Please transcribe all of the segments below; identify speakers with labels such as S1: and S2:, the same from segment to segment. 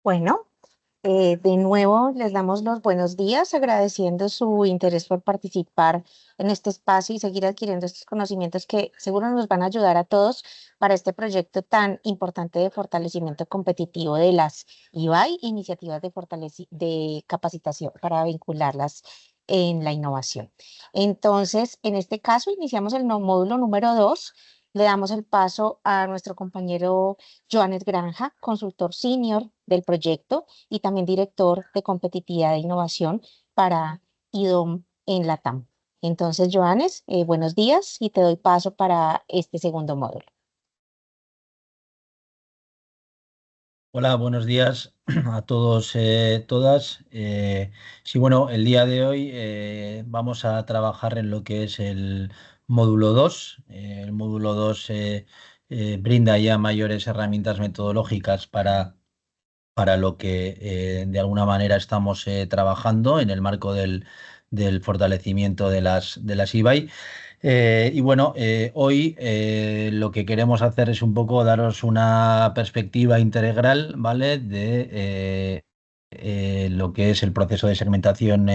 S1: Bueno, de nuevo les damos los buenos días, agradeciendo su interés por participar en este espacio y seguir adquiriendo estos conocimientos que seguro nos van a ayudar a todos para este proyecto tan importante de fortalecimiento competitivo de las IBAI, iniciativas de capacitación para vincularlas en la innovación. Entonces, en este caso, iniciamos el módulo número 2. Le damos el paso a nuestro compañero Joanes Granja, consultor senior del proyecto y también director de competitividad e innovación para IDOM en Latam. Entonces, Joanes, buenos días y te doy paso para este segundo módulo.
S2: Hola, buenos días a todos, todas. Sí, bueno, el día de hoy vamos a trabajar en lo que es el módulo 2. El módulo 2 brinda ya mayores herramientas metodológicas para lo que de alguna manera estamos trabajando en el marco del fortalecimiento de las IBAI. Y bueno, hoy lo que queremos hacer es un poco daros una perspectiva integral, ¿vale? De lo que es el proceso de segmentación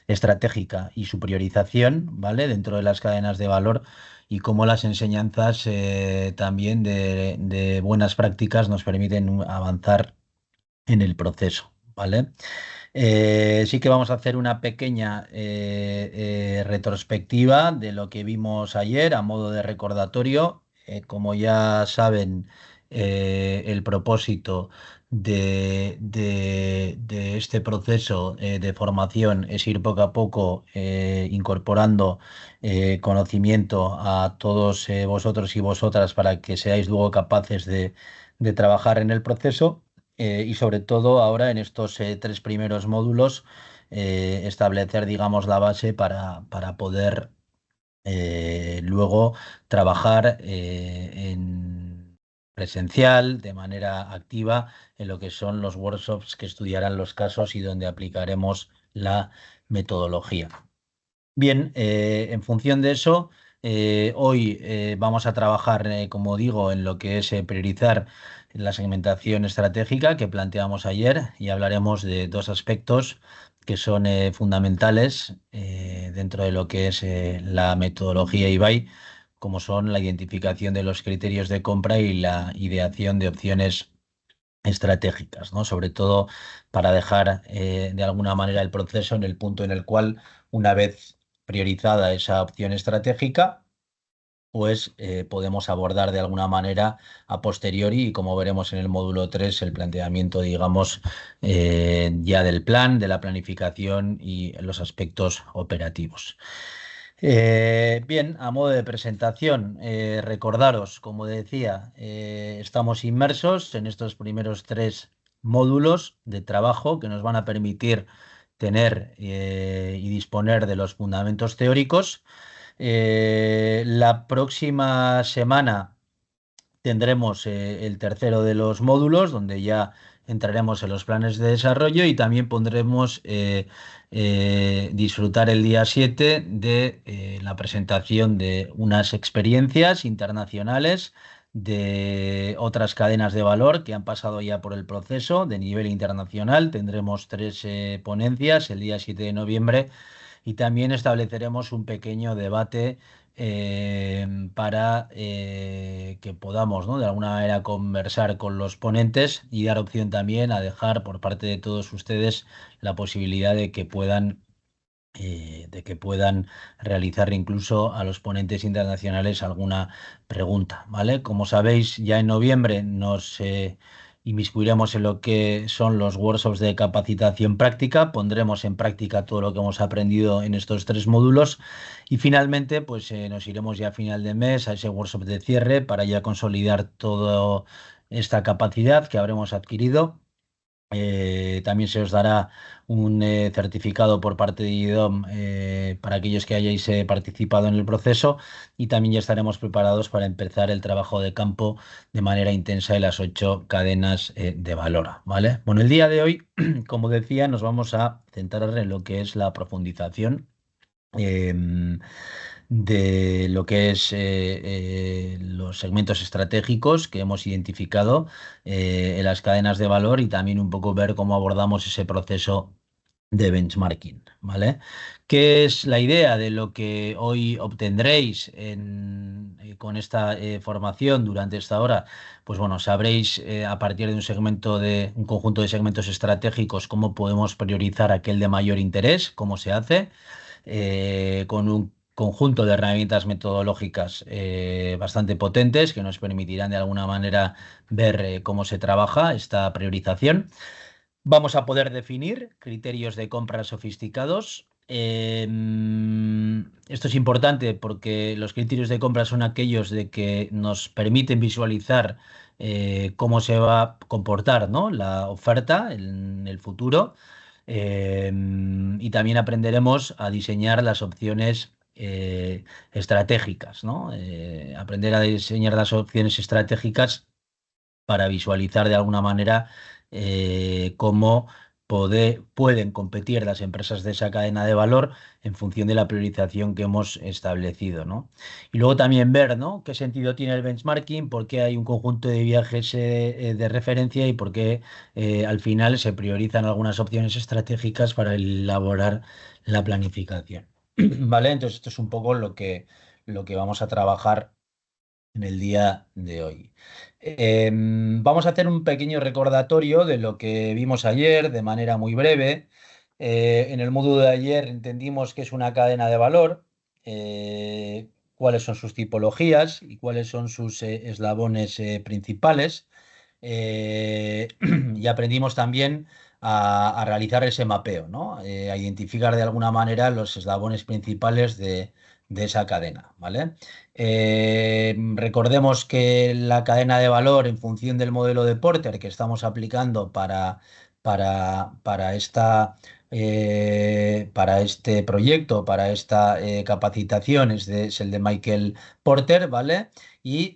S2: estratégica y su priorización, ¿vale? Dentro de las cadenas de valor y cómo las enseñanzas también de buenas prácticas nos permiten avanzar en el proceso, ¿vale? Sí que vamos a hacer una pequeña retrospectiva de lo que vimos ayer a modo de recordatorio. Como ya saben, el propósito de este proceso de formación es ir poco a poco incorporando conocimiento a todos vosotros y vosotras para que seáis luego capaces de trabajar en el proceso. Y sobre todo ahora en estos tres primeros módulos establecer, digamos, la base para poder luego trabajar en presencial, de manera activa, en lo que son los workshops que estudiarán los casos y donde aplicaremos la metodología. Bien, en función de eso, hoy vamos a trabajar, como digo, en lo que es priorizar la segmentación estratégica que planteamos ayer y hablaremos de dos aspectos que son fundamentales dentro de lo que es la metodología IBAI, como son la identificación de los criterios de compra y la ideación de opciones estratégicas, ¿no? Sobre todo para dejar de alguna manera el proceso en el punto en el cual, una vez priorizada esa opción estratégica, pues podemos abordar de alguna manera a posteriori y como veremos en el módulo 3 el planteamiento, digamos, ya del plan, de la planificación y los aspectos operativos. Bien, a modo de presentación, recordaros, como decía, estamos inmersos en estos primeros tres módulos de trabajo que nos van a permitir tener y disponer de los fundamentos teóricos. La próxima semana tendremos el tercero de los módulos, donde ya entraremos en los planes de desarrollo y también pondremos disfrutar el día 7 de la presentación de unas experiencias internacionales de otras cadenas de valor que han pasado ya por el proceso de nivel internacional. Tendremos tres ponencias el día 7 de noviembre y también estableceremos un pequeño debate para que podamos, ¿no?, de alguna manera conversar con los ponentes y dar opción también a dejar por parte de todos ustedes la posibilidad de que puedan realizar incluso a los ponentes internacionales alguna pregunta, ¿vale? Como sabéis, ya en noviembre nos inmiscuiremos en lo que son los workshops de capacitación práctica, pondremos en práctica todo lo que hemos aprendido en estos tres módulos y finalmente pues nos iremos ya a final de mes a ese workshop de cierre para ya consolidar toda esta capacidad que habremos adquirido. También se os dará un certificado por parte de IDOM para aquellos que hayáis participado en el proceso y también ya estaremos preparados para empezar el trabajo de campo de manera intensa en las 8 cadenas de valor, ¿vale? Bueno, el día de hoy, como decía, nos vamos a centrar en lo que es la profundización. em, de lo que es los segmentos estratégicos que hemos identificado en las cadenas de valor y también un poco ver cómo abordamos ese proceso de benchmarking, ¿vale? ¿Qué es la idea de lo que hoy obtendréis con esta formación durante esta hora? Pues bueno, sabréis a partir de un conjunto de segmentos estratégicos cómo podemos priorizar aquel de mayor interés, cómo se hace, con un conjunto de herramientas metodológicas bastante potentes que nos permitirán de alguna manera ver cómo se trabaja esta priorización. Vamos a poder definir criterios de compra sofisticados. Esto es importante porque los criterios de compra son aquellos de que nos permiten visualizar cómo se va a comportar, ¿no?, la oferta en el futuro. Y también aprenderemos a diseñar las opciones estratégicas, ¿no? Aprender a diseñar las opciones estratégicas para visualizar de alguna manera cómo pueden competir las empresas de esa cadena de valor en función de la priorización que hemos establecido, ¿no? Y luego también ver, ¿no?, qué sentido tiene el benchmarking, por qué hay un conjunto de viajes de referencia y por qué al final se priorizan algunas opciones estratégicas para elaborar la planificación. ¿Vale? Entonces, esto es un poco lo que vamos a trabajar en el día de hoy. Vamos a hacer un pequeño recordatorio de lo que vimos ayer de manera muy breve. En el módulo de ayer entendimos que es una cadena de valor, cuáles son sus tipologías y cuáles son sus eslabones principales. Eh, y aprendimos también a realizar ese mapeo, ¿no? A identificar de alguna manera los eslabones principales de esa cadena, ¿vale? Recordemos que la cadena de valor en función del modelo de Porter que estamos aplicando para para este proyecto, para esta capacitación, es el de Michael Porter, ¿vale? Y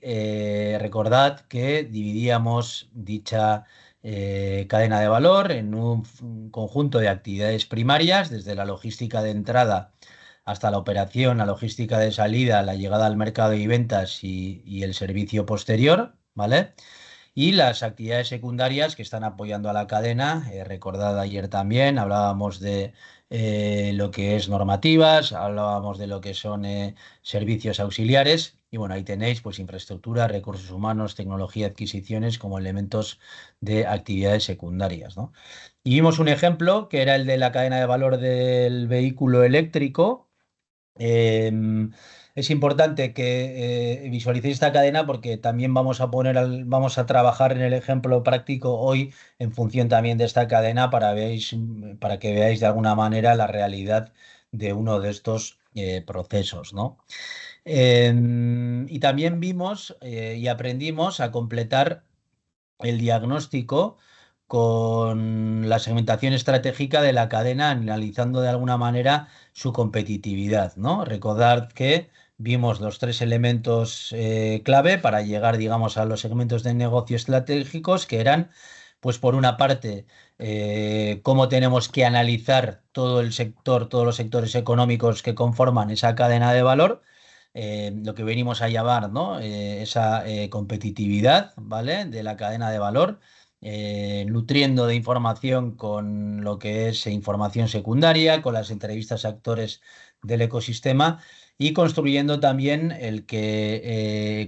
S2: recordad que dividíamos dicha cadena de valor en un conjunto de actividades primarias, desde la logística de entrada hasta la operación, la logística de salida, la llegada al mercado y ventas y el servicio posterior, ¿vale? Y las actividades secundarias que están apoyando a la cadena, recordad ayer también, hablábamos de lo que es normativas, hablábamos de lo que son servicios auxiliares y bueno, ahí tenéis pues infraestructura, recursos humanos, tecnología, adquisiciones como elementos de actividades secundarias, ¿no? Y vimos un ejemplo que era el de la cadena de valor del vehículo eléctrico. Em, es importante que visualicéis esta cadena porque también vamos a trabajar en el ejemplo práctico hoy en función también de esta cadena para que veáis de alguna manera la realidad de uno de estos procesos, ¿no? Y también vimos y aprendimos a completar el diagnóstico con la segmentación estratégica de la cadena, analizando de alguna manera su competitividad, ¿no? Recordad que vimos los tres elementos clave para llegar, digamos, a los segmentos de negocio estratégicos, que eran, pues por una parte, cómo tenemos que analizar todo el sector, todos los sectores económicos que conforman esa cadena de valor, lo que venimos a llamar, ¿no? Esa competitividad, ¿vale?, de la cadena de valor, nutriendo de información con lo que es información secundaria, con las entrevistas a actores del ecosistema y construyendo también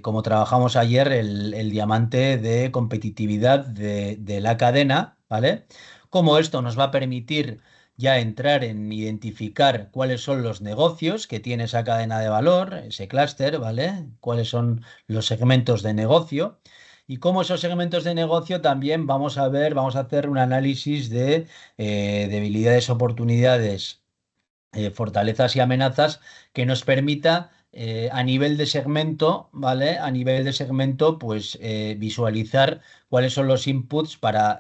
S2: como trabajamos ayer, el diamante de competitividad de la cadena, ¿vale? Como esto nos va a permitir ya entrar en identificar cuáles son los negocios que tiene esa cadena de valor, ese clúster, ¿vale? Cuáles son los segmentos de negocio. Y cómo esos segmentos de negocio también vamos a hacer un análisis de debilidades, oportunidades, fortalezas y amenazas que nos permita a nivel de segmento, ¿vale? A nivel de segmento, pues visualizar cuáles son los inputs para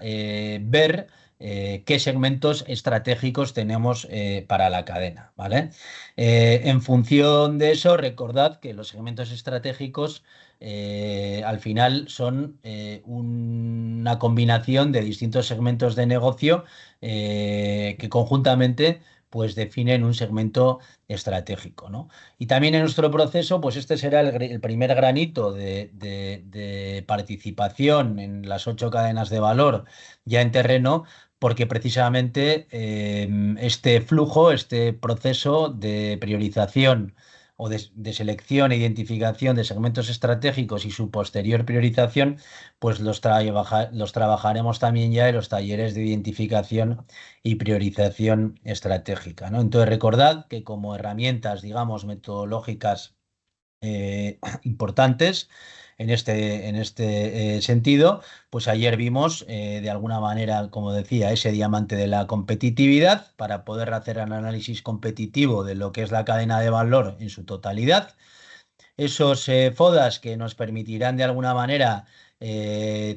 S2: ver qué segmentos estratégicos tenemos para la cadena, ¿vale? En función de eso, recordad que los segmentos estratégicos al final son una combinación de distintos segmentos de negocio que conjuntamente pues definen un segmento estratégico, ¿no? Y también en nuestro proceso, pues este será el primer granito de participación en las 8 cadenas de valor ya en terreno, porque precisamente este flujo, este proceso de priorización o de selección e identificación de segmentos estratégicos y su posterior priorización, pues los trabajaremos también ya en los talleres de identificación y priorización estratégica, ¿no? Entonces, recordad que como herramientas, digamos, metodológicas importantes en este sentido, pues ayer vimos de alguna manera, como decía, ese diamante de la competitividad para poder hacer un análisis competitivo de lo que es la cadena de valor en su totalidad. Esos FODAs que nos permitirán de alguna manera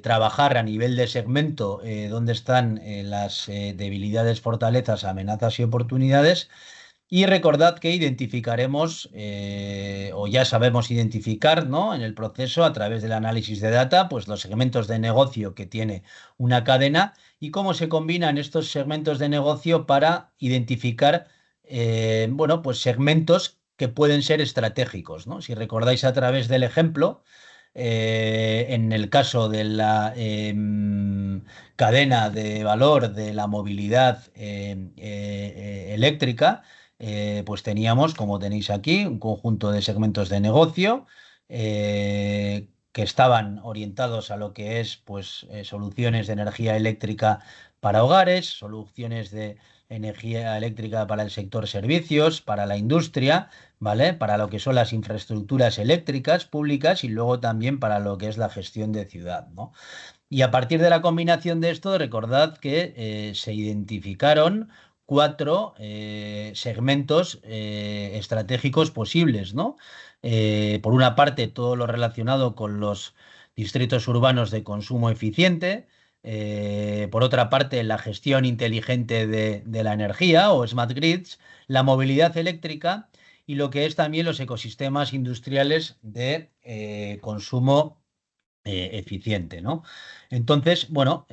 S2: trabajar a nivel de segmento dónde están las debilidades, fortalezas, amenazas y oportunidades. Y recordad que identificaremos, o ya sabemos identificar, ¿no? En el proceso, a través del análisis de data, pues los segmentos de negocio que tiene una cadena y cómo se combinan estos segmentos de negocio para identificar, bueno, pues segmentos que pueden ser estratégicos, ¿no? Si recordáis a través del ejemplo, en el caso de la cadena de valor de la movilidad eléctrica, pues teníamos, como tenéis aquí, un conjunto de segmentos de negocio que estaban orientados a lo que es, pues, soluciones de energía eléctrica para hogares, soluciones de energía eléctrica para el sector servicios, para la industria, ¿vale? Para lo que son las infraestructuras eléctricas públicas y luego también para lo que es la gestión de ciudad, ¿no? Y a partir de la combinación de esto, recordad que se identificaron 4 segmentos estratégicos posibles, ¿no? Por una parte, todo lo relacionado con los distritos urbanos de consumo eficiente. Por otra parte, la gestión inteligente de la energía o smart grids, la movilidad eléctrica y lo que es también los ecosistemas industriales de consumo eficiente, ¿no? Entonces, bueno,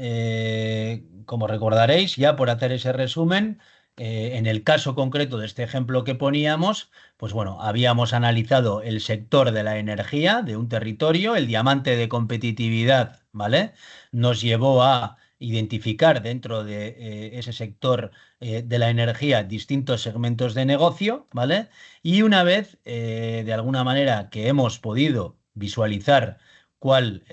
S2: como recordaréis, ya por hacer ese resumen, en el caso concreto de este ejemplo que poníamos, pues bueno, habíamos analizado el sector de la energía de un territorio, el diamante de competitividad, ¿vale? Nos llevó a identificar dentro de ese sector de la energía distintos segmentos de negocio, ¿vale? Y una vez, de alguna manera, que hemos podido visualizar cuál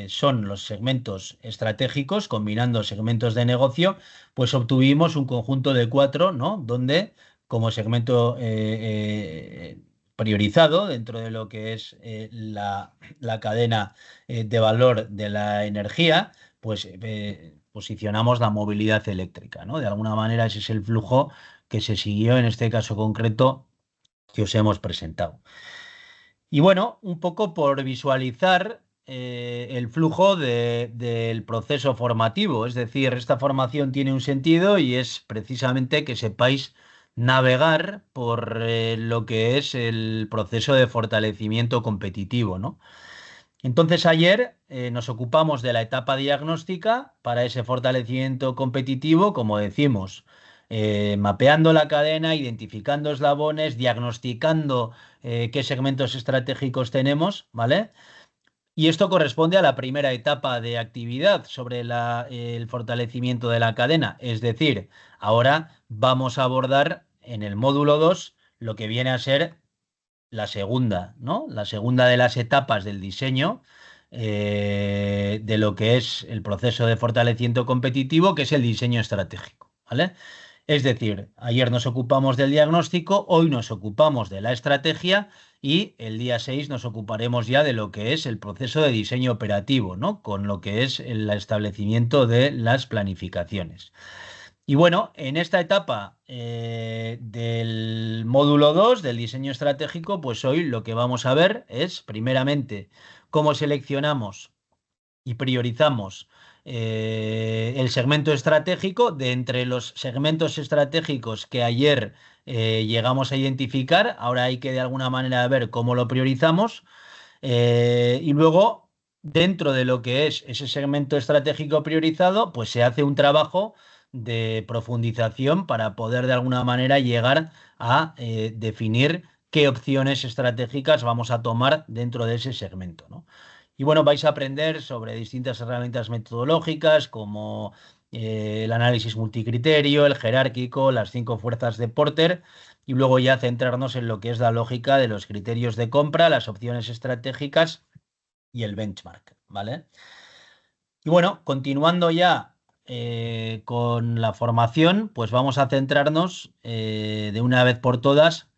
S2: son los segmentos estratégicos, combinando segmentos de negocio, pues obtuvimos un conjunto de 4, ¿no? Donde como segmento priorizado dentro de lo que es la cadena de valor de la energía, pues posicionamos la movilidad eléctrica, ¿no? De alguna manera ese es el flujo que se siguió en este caso concreto que os hemos presentado. Y bueno, un poco por visualizar el flujo del proceso formativo, es decir, esta formación tiene un sentido y es precisamente que sepáis navegar por lo que es el proceso de fortalecimiento competitivo, ¿no? Entonces ayer nos ocupamos de la etapa diagnóstica para ese fortalecimiento competitivo, como decimos, mapeando la cadena, identificando eslabones, diagnosticando qué segmentos estratégicos tenemos, ¿vale? Y esto corresponde a la primera etapa de actividad sobre el fortalecimiento de la cadena. Es decir, ahora vamos a abordar en el módulo 2 lo que viene a ser la segunda, ¿no? La segunda de las etapas del diseño de lo que es el proceso de fortalecimiento competitivo, que es el diseño estratégico, ¿vale? Es decir, ayer nos ocupamos del diagnóstico, hoy nos ocupamos de la estrategia y el día 6 nos ocuparemos ya de lo que es el proceso de diseño operativo, ¿no? Con lo que es el establecimiento de las planificaciones. Y bueno, en esta etapa del módulo 2 del diseño estratégico, pues hoy lo que vamos a ver es, primeramente, cómo seleccionamos y priorizamos el segmento estratégico de entre los segmentos estratégicos que ayer llegamos a identificar. Ahora hay que de alguna manera ver cómo lo priorizamos. Y luego, dentro de lo que es ese segmento estratégico priorizado, pues se hace un trabajo de profundización para poder de alguna manera llegar a definir qué opciones estratégicas vamos a tomar dentro de ese segmento, ¿no? Y bueno, vais a aprender sobre distintas herramientas metodológicas como el análisis multicriterio, el jerárquico, las 5 fuerzas de Porter y luego ya centrarnos en lo que es la lógica de los criterios de compra, las opciones estratégicas y el benchmark, ¿vale? Y bueno, continuando ya con la formación, pues vamos a centrarnos de una vez por todas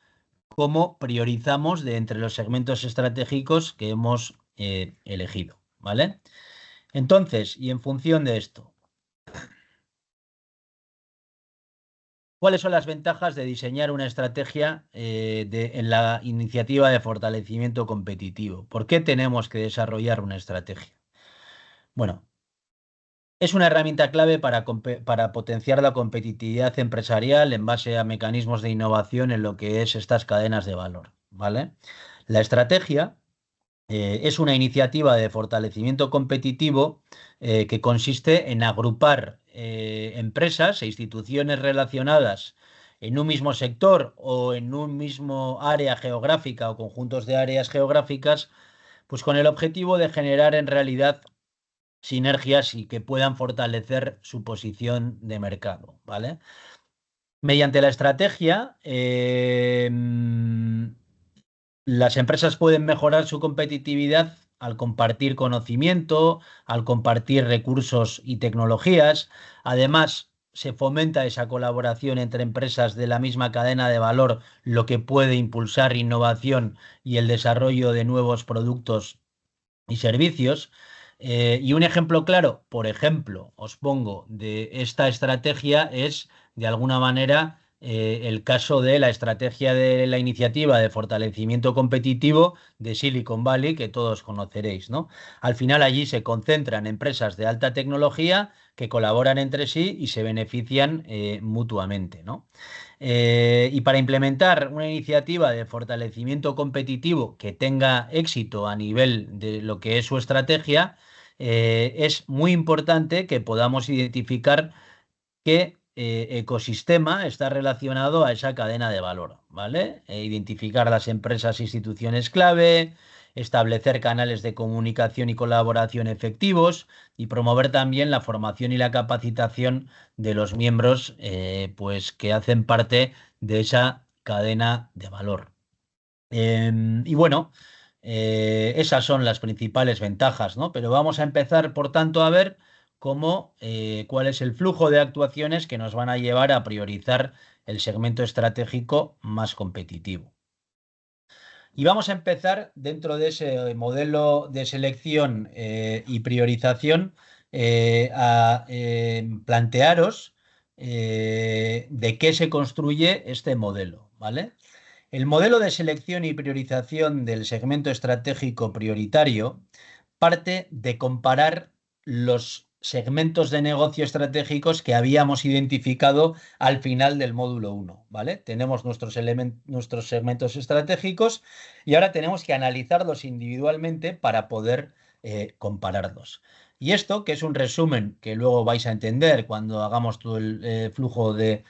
S2: cómo priorizamos de entre los segmentos estratégicos que hemos elegido, ¿vale? Entonces, y en función de esto, ¿cuáles son las ventajas de diseñar una estrategia en la iniciativa de fortalecimiento competitivo? ¿Por qué tenemos que desarrollar una estrategia? Bueno, es una herramienta clave para potenciar la competitividad empresarial en base a mecanismos de innovación en lo que es estas cadenas de valor, ¿vale? La estrategia es una iniciativa de fortalecimiento competitivo que consiste en agrupar empresas e instituciones relacionadas en un mismo sector o en un mismo área geográfica o conjuntos de áreas geográficas, pues con el objetivo de generar en realidad sinergias y que puedan fortalecer su posición de mercado, ¿vale? Mediante la estrategia, las empresas pueden mejorar su competitividad al compartir conocimiento, al compartir recursos y tecnologías. Además, se fomenta esa colaboración entre empresas de la misma cadena de valor, lo que puede impulsar innovación y el desarrollo de nuevos productos y servicios. Y un ejemplo claro, por ejemplo, os pongo, de esta estrategia es, de alguna manera, el caso de la estrategia de la iniciativa de fortalecimiento competitivo de Silicon Valley, que todos conoceréis, ¿no? Al final allí se concentran empresas de alta tecnología que colaboran entre sí y se benefician mutuamente, ¿no? Y para implementar una iniciativa de fortalecimiento competitivo que tenga éxito a nivel de lo que es su estrategia, es muy importante que podamos identificar qué ecosistema está relacionado a esa cadena de valor, ¿vale? Identificar las empresas e instituciones clave, establecer canales de comunicación y colaboración efectivos y promover también la formación y la capacitación de los miembros, pues, que hacen parte de esa cadena de valor. Y bueno, esas son las principales ventajas, ¿no? Pero vamos a empezar, por tanto, a ver cuál es el flujo de actuaciones que nos van a llevar a priorizar el segmento estratégico más competitivo. Y vamos a empezar dentro de ese modelo de selección y priorización a plantearos de qué se construye este modelo, ¿vale? El modelo de selección y priorización del segmento estratégico prioritario parte de comparar los segmentos de negocio estratégicos que habíamos identificado al final del módulo 1, ¿vale? Tenemos nuestros segmentos estratégicos y ahora tenemos que analizarlos individualmente para poder compararlos. Y esto, que es un resumen que luego vais a entender cuando hagamos todo el flujo de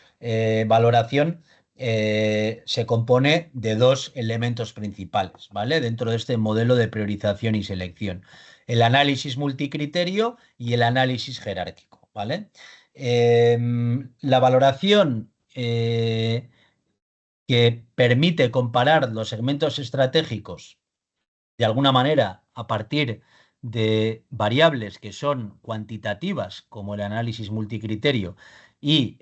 S2: valoración, se compone de dos elementos principales, ¿vale? Dentro de este modelo de priorización y selección. El análisis multicriterio y el análisis jerárquico, ¿vale? La valoración que permite comparar los segmentos estratégicos de alguna manera a partir de variables que son cuantitativas, como el análisis multicriterio, y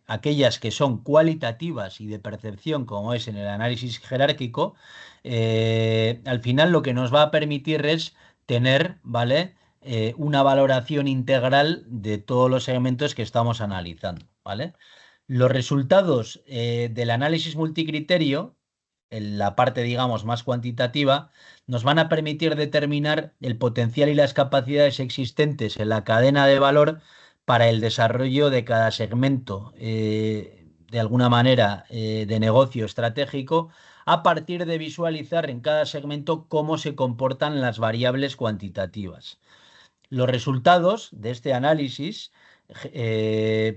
S2: aquellas que son cualitativas y de percepción, como es en el análisis jerárquico, al final lo que nos va a permitir es tener, ¿vale? Una valoración integral de todos los segmentos que estamos analizando, ¿vale? Los resultados del análisis multicriterio, en la parte, digamos, más cuantitativa, nos van a permitir determinar el potencial y las capacidades existentes en la cadena de valor para el desarrollo de cada segmento, de alguna manera, de negocio estratégico, a partir de visualizar en cada segmento cómo se comportan las variables cuantitativas. Los resultados de este análisis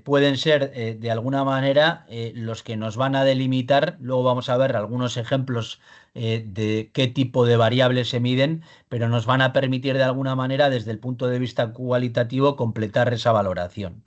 S2: pueden ser de alguna manera los que nos van a delimitar. Luego vamos a ver algunos ejemplos de qué tipo de variables se miden, pero nos van a permitir de alguna manera, desde el punto de vista cualitativo, completar esa valoración.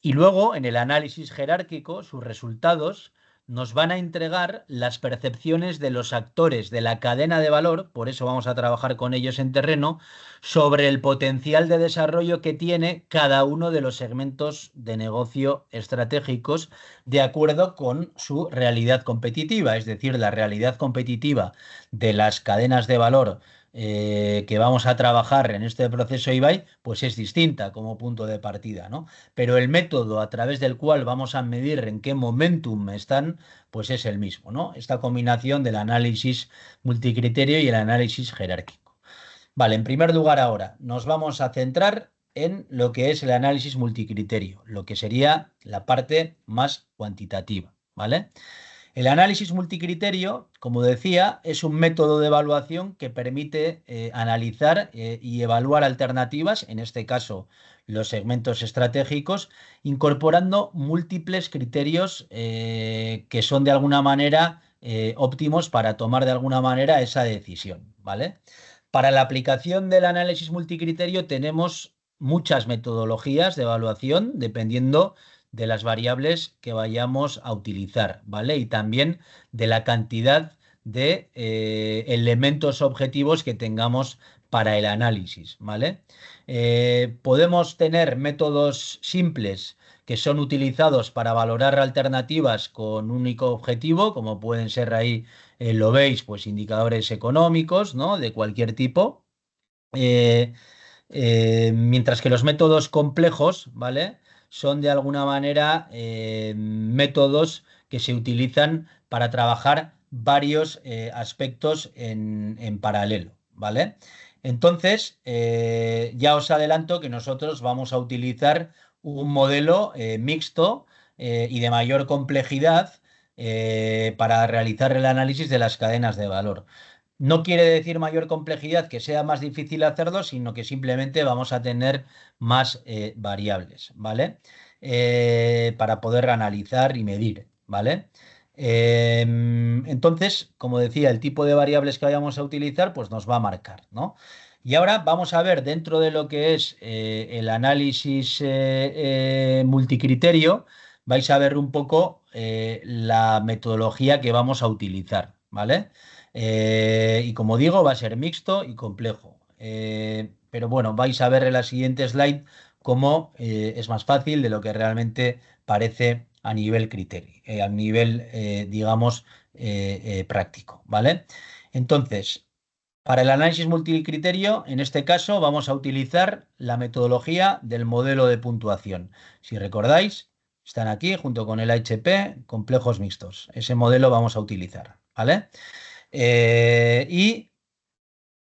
S2: Y luego, en el análisis jerárquico, sus resultados nos van a entregar las percepciones de los actores de la cadena de valor, por eso vamos a trabajar con ellos en terreno, sobre el potencial de desarrollo que tiene cada uno de los segmentos de negocio estratégicos de acuerdo con su realidad competitiva, es decir, la realidad competitiva de las cadenas de valor que vamos a trabajar en este proceso IBAI, pues es distinta como punto de partida, ¿no? Pero el método a través del cual vamos a medir en qué momentum están, pues es el mismo, ¿no? Esta combinación del análisis multicriterio y el análisis jerárquico. Vale, en primer lugar ahora nos vamos a centrar en lo que es el análisis multicriterio, lo que sería la parte más cuantitativa, ¿vale? El análisis multicriterio, como decía, es un método de evaluación que permite analizar y evaluar alternativas, en este caso los segmentos estratégicos, incorporando múltiples criterios que son de alguna manera óptimos para tomar de alguna manera esa decisión, ¿vale? Para la aplicación del análisis multicriterio tenemos muchas metodologías de evaluación dependiendo de las variables que vayamos a utilizar, ¿vale? Y también de la cantidad de elementos objetivos que tengamos para el análisis, ¿vale? Podemos tener métodos simples que son utilizados para valorar alternativas con un único objetivo, como pueden ser ahí, lo veis, pues indicadores económicos, ¿no? De cualquier tipo. Eh, Mientras que los métodos complejos, ¿vale? Son de alguna manera métodos que se utilizan para trabajar varios aspectos en paralelo, ¿vale? Entonces, ya os adelanto que nosotros vamos a utilizar un modelo mixto y de mayor complejidad para realizar el análisis de las cadenas de valor. No quiere decir mayor complejidad que sea más difícil hacerlo, sino que simplemente vamos a tener más variables, ¿vale? Para poder analizar y medir, ¿vale? Entonces, como decía, el tipo de variables que vayamos a utilizar, pues nos va a marcar, ¿no? Y ahora vamos a ver dentro de lo que es el análisis multicriterio, vais a ver un poco la metodología que vamos a utilizar, ¿vale? Y como digo, va a ser mixto y complejo. Pero bueno, vais a ver en la siguiente slide cómo es más fácil de lo que realmente parece a nivel criterio, a nivel, digamos, práctico, ¿vale? Entonces, para el análisis multicriterio, en este caso, vamos a utilizar la metodología del modelo de puntuación. Si recordáis, están aquí junto con el HP, complejos mixtos. Ese modelo vamos a utilizar, ¿vale? Y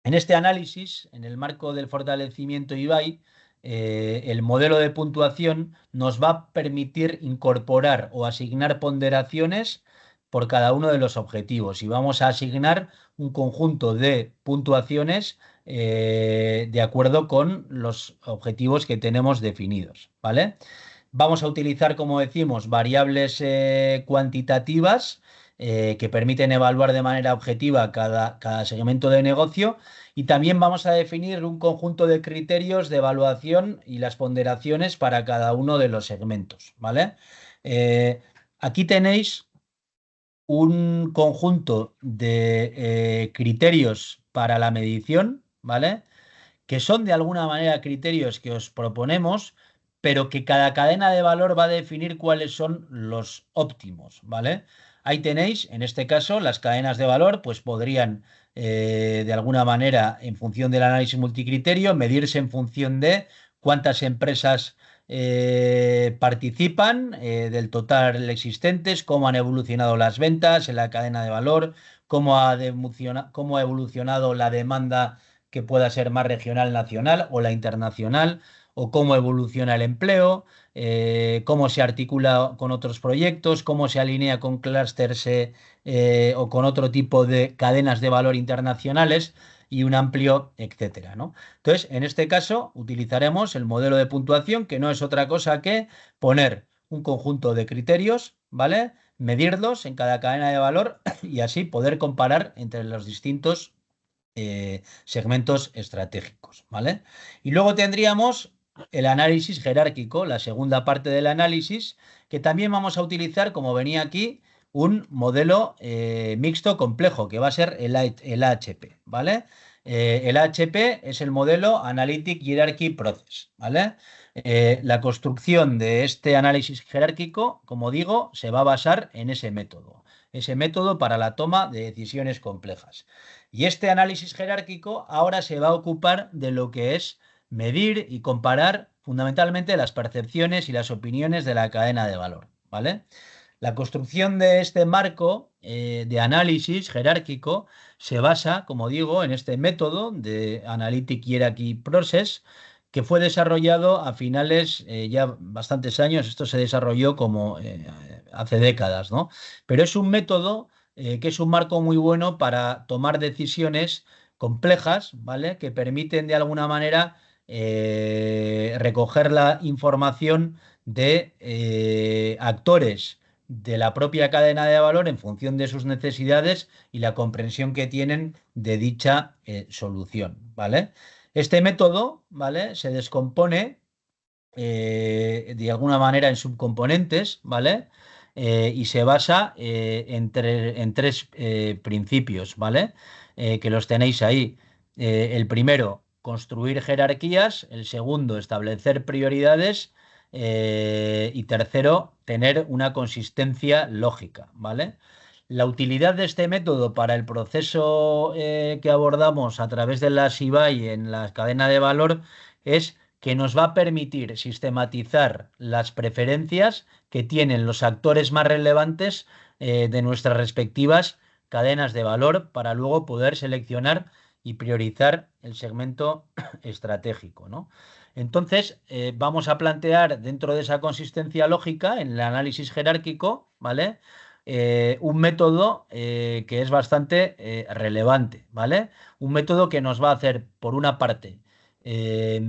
S2: en este análisis, en el marco del fortalecimiento IBAI, el modelo de puntuación nos va a permitir incorporar o asignar ponderaciones por cada uno de los objetivos y vamos a asignar un conjunto de puntuaciones de acuerdo con los objetivos que tenemos definidos, ¿vale? Vamos a utilizar, como decimos, variables cuantitativas que permiten evaluar de manera objetiva cada segmento de negocio y también vamos a definir un conjunto de criterios de evaluación y las ponderaciones para cada uno de los segmentos, ¿vale? Aquí tenéis un conjunto de criterios para la medición, ¿vale? Que son de alguna manera criterios que os proponemos, pero que cada cadena de valor va a definir cuáles son los óptimos, ¿vale? Ahí tenéis, en este caso, las cadenas de valor, pues podrían, de alguna manera, en función del análisis multicriterio, medirse en función de cuántas empresas participan del total existentes, cómo han evolucionado las ventas en la cadena de valor, cómo ha evolucionado la demanda que pueda ser más regional, nacional o la internacional, o cómo evoluciona el empleo, cómo se articula con otros proyectos, cómo se alinea con clústeres o con otro tipo de cadenas de valor internacionales. y un amplio etcétera, ¿no? Entonces, en este caso, utilizaremos el modelo de puntuación, que no es otra cosa que poner un conjunto de criterios, ¿vale? Medirlos en cada cadena de valor y así poder comparar entre los distintos segmentos estratégicos, ¿vale? Y luego tendríamos el análisis jerárquico, la segunda parte del análisis, que también vamos a utilizar, como venía aquí, un modelo mixto complejo, que va a ser el AHP, ¿vale? El AHP es el modelo Analytic Hierarchy Process, ¿vale? La construcción de este análisis jerárquico, como digo, se va a basar en ese método para la toma de decisiones complejas. Y este análisis jerárquico ahora se va a ocupar de lo que es medir y comparar fundamentalmente las percepciones y las opiniones de la cadena de valor, ¿vale? La construcción de este marco de análisis jerárquico se basa, como digo, en este método de Analytic Hierarchy Process que fue desarrollado a finales, ya bastantes años, esto se desarrolló como hace décadas, ¿no? Pero es un método que es un marco muy bueno para tomar decisiones complejas, ¿vale? Que permiten de alguna manera recoger la información de actores de la propia cadena de valor en función de sus necesidades y la comprensión que tienen de dicha solución, ¿vale? Este método, ¿vale? Se descompone de alguna manera en subcomponentes, ¿vale? Y se basa en tres principios, ¿vale? Que los tenéis ahí. El primero, construir jerarquías. El segundo, establecer prioridades. Y tercero, tener una consistencia lógica, ¿vale? La utilidad de este método para el proceso que abordamos a través de la SIBAI en la cadena de valor es que nos va a permitir sistematizar las preferencias que tienen los actores más relevantes de nuestras respectivas cadenas de valor para luego poder seleccionar y priorizar el segmento estratégico, ¿no? Entonces, vamos a plantear dentro de esa consistencia lógica, en el análisis jerárquico, ¿vale? Un método que es bastante relevante, ¿vale? Un método que nos va a hacer, por una parte, eh,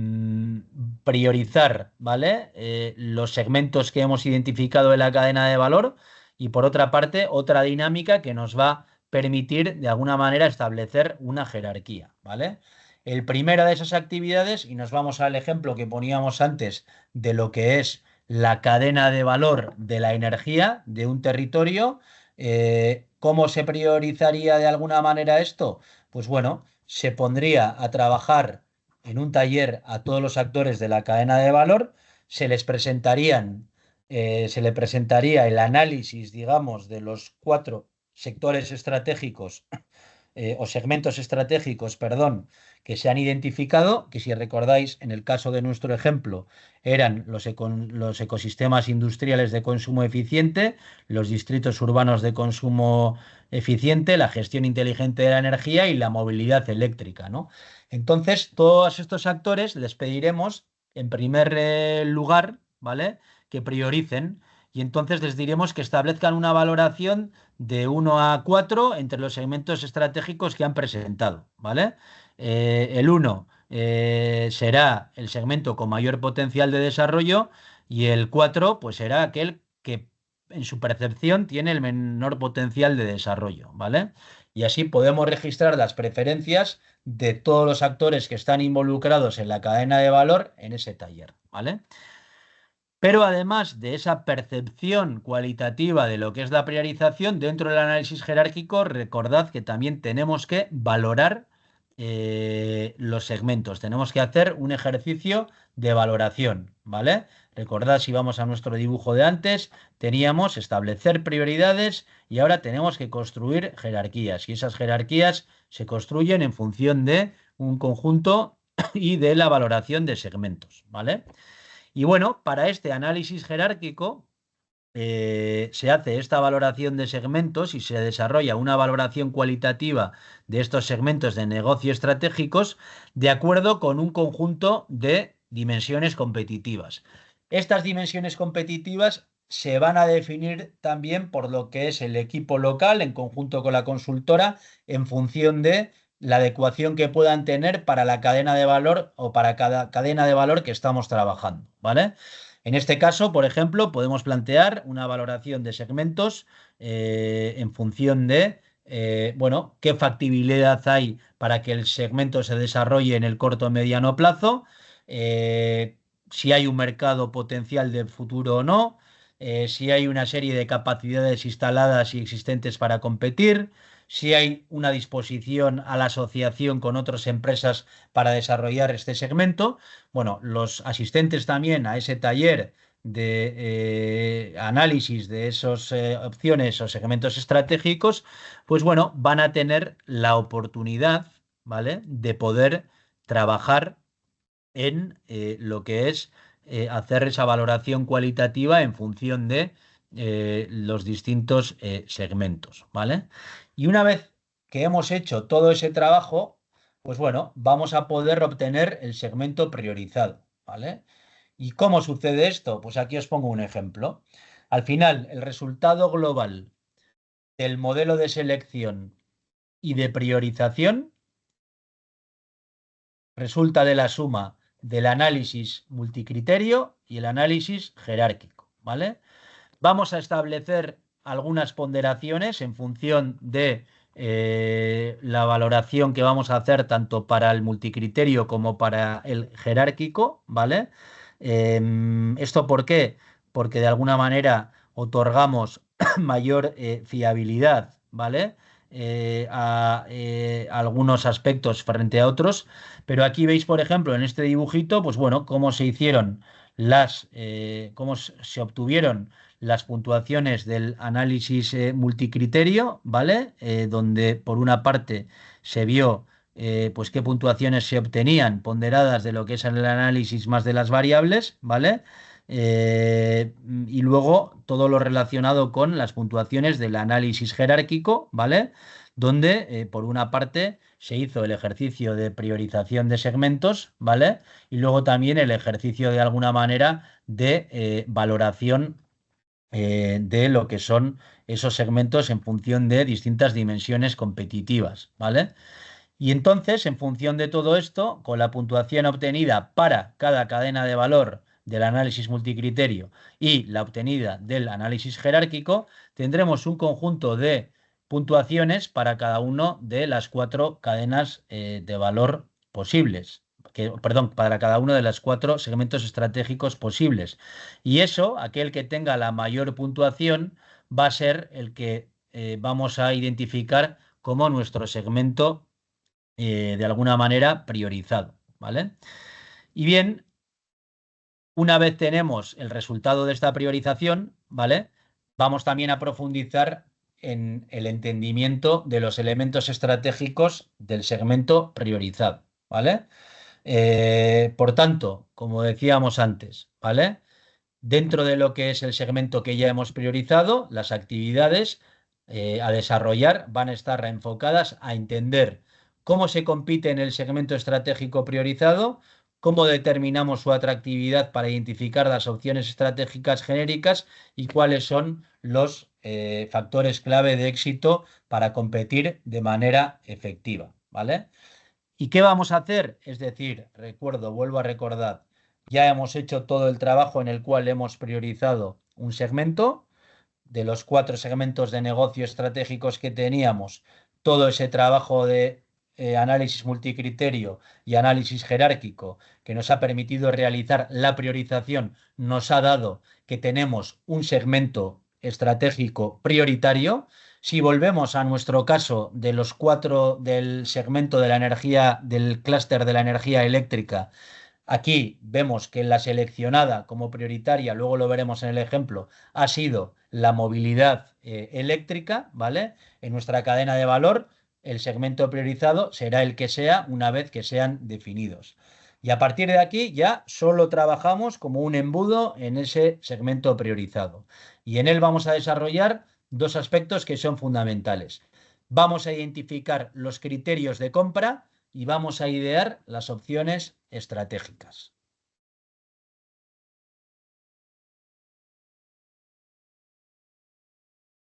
S2: priorizar, ¿vale? Los segmentos que hemos identificado en la cadena de valor y por otra parte, otra dinámica que nos va a permitir de alguna manera establecer una jerarquía, ¿vale? El primero de esas actividades, y nos vamos al ejemplo que poníamos antes de lo que es la cadena de valor de la energía de un territorio, ¿cómo se priorizaría de alguna manera esto? Pues bueno, se pondría a trabajar en un taller a todos los actores de la cadena de valor, se les presentarían, se le presentaría el análisis, digamos, de los cuatro sectores estratégicos o segmentos estratégicos, perdón, que se han identificado, que si recordáis, en el caso de nuestro ejemplo, eran los ecosistemas industriales de consumo eficiente, los distritos urbanos de consumo eficiente, la gestión inteligente de la energía y la movilidad eléctrica, ¿no? Entonces, todos estos actores les pediremos, en primer lugar, ¿vale? Que prioricen y entonces les diremos que establezcan una valoración de 1 a 4 entre los segmentos estratégicos que han presentado, ¿vale? El 1 será el segmento con mayor potencial de desarrollo y el 4 pues será aquel que en su percepción tiene el menor potencial de desarrollo, ¿vale? Y así podemos registrar las preferencias de todos los actores que están involucrados en la cadena de valor en ese taller, ¿vale? Pero además de esa percepción cualitativa de lo que es la priorización, dentro del análisis jerárquico, recordad que también tenemos que valorar los segmentos. Tenemos que hacer un ejercicio de valoración, ¿vale? Recordad, si vamos a nuestro dibujo de antes, teníamos establecer prioridades y ahora tenemos que construir jerarquías. Y esas jerarquías se construyen en función de un conjunto y de la valoración de segmentos, ¿vale? Y bueno, para este análisis jerárquico se hace esta valoración de segmentos y se desarrolla una valoración cualitativa de estos segmentos de negocio estratégicos de acuerdo con un conjunto de dimensiones competitivas. Estas dimensiones competitivas se van a definir también por lo que es el equipo local en conjunto con la consultora en función de la adecuación que puedan tener para la cadena de valor o para cada cadena de valor que estamos trabajando, ¿vale? En este caso, por ejemplo, podemos plantear una valoración de segmentos en función de, bueno, qué factibilidad hay para que el segmento se desarrolle en el corto o mediano plazo, eh, si hay un mercado potencial de futuro o no, si hay una serie de capacidades instaladas y existentes para competir, si hay una disposición a la asociación con otras empresas para desarrollar este segmento. Bueno, los asistentes también a ese taller de análisis de esas opciones o segmentos estratégicos, pues bueno, van a tener la oportunidad, ¿vale?, de poder trabajar en lo que es hacer esa valoración cualitativa en función de los distintos segmentos, ¿vale? Y una vez que hemos hecho todo ese trabajo, pues bueno, vamos a poder obtener el segmento priorizado, ¿vale? ¿Y cómo sucede esto? Pues aquí os pongo un ejemplo. Al final, el resultado global del modelo de selección y de priorización resulta de la suma del análisis multicriterio y el análisis jerárquico, ¿vale? Vamos a establecer algunas ponderaciones en función de la valoración que vamos a hacer tanto para el multicriterio como para el jerárquico, ¿vale? ¿Esto por qué? Porque de alguna manera otorgamos mayor fiabilidad, ¿vale? A algunos aspectos frente a otros. Pero aquí veis, por ejemplo, en este dibujito, pues bueno, cómo se hicieron cómo se obtuvieron las puntuaciones del análisis multicriterio, ¿vale? Donde por una parte se vio pues qué puntuaciones se obtenían ponderadas de lo que es el análisis más de las variables, ¿vale? Y luego todo lo relacionado con las puntuaciones del análisis jerárquico, ¿vale? Donde por una parte se hizo el ejercicio de priorización de segmentos, ¿vale? Y luego también el ejercicio de alguna manera de valoración de lo que son esos segmentos en función de distintas dimensiones competitivas, ¿vale? Y entonces, en función de todo esto, con la puntuación obtenida para cada cadena de valor del análisis multicriterio y la obtenida del análisis jerárquico, tendremos un conjunto de puntuaciones para cada uno de las cuatro cadenas de valor posibles. Perdón, para cada uno de los cuatro segmentos estratégicos posibles. Y eso, aquel que tenga la mayor puntuación, va a ser el que vamos a identificar como nuestro segmento de alguna manera priorizado, ¿vale? Y bien, una vez tenemos el resultado de esta priorización, ¿vale? Vamos también a profundizar en el entendimiento de los elementos estratégicos del segmento priorizado, ¿vale? Por tanto, como decíamos antes, ¿vale? Dentro de lo que es el segmento que ya hemos priorizado, las actividades a desarrollar van a estar enfocadas a entender cómo se compite en el segmento estratégico priorizado, cómo determinamos su atractividad para identificar las opciones estratégicas genéricas y cuáles son los factores clave de éxito para competir de manera efectiva, ¿vale? ¿Y qué vamos a hacer? Es decir, recuerdo, vuelvo a recordar, ya hemos hecho todo el trabajo en el cual hemos priorizado un segmento. De los cuatro segmentos de negocio estratégicos que teníamos, todo ese trabajo de análisis multicriterio y análisis jerárquico que nos ha permitido realizar la priorización, nos ha dado que tenemos un segmento estratégico prioritario. Si volvemos a nuestro caso de los cuatro del segmento de la energía, del clúster de la energía eléctrica, aquí vemos que la seleccionada como prioritaria, luego lo veremos en el ejemplo, ha sido la movilidad eléctrica, ¿vale? En nuestra cadena de valor, el segmento priorizado será el que sea una vez que sean definidos. Y a partir de aquí ya solo trabajamos como un embudo en ese segmento priorizado. Y en él vamos a desarrollar dos aspectos que son fundamentales. Vamos a identificar los criterios de compra y vamos a idear las opciones estratégicas.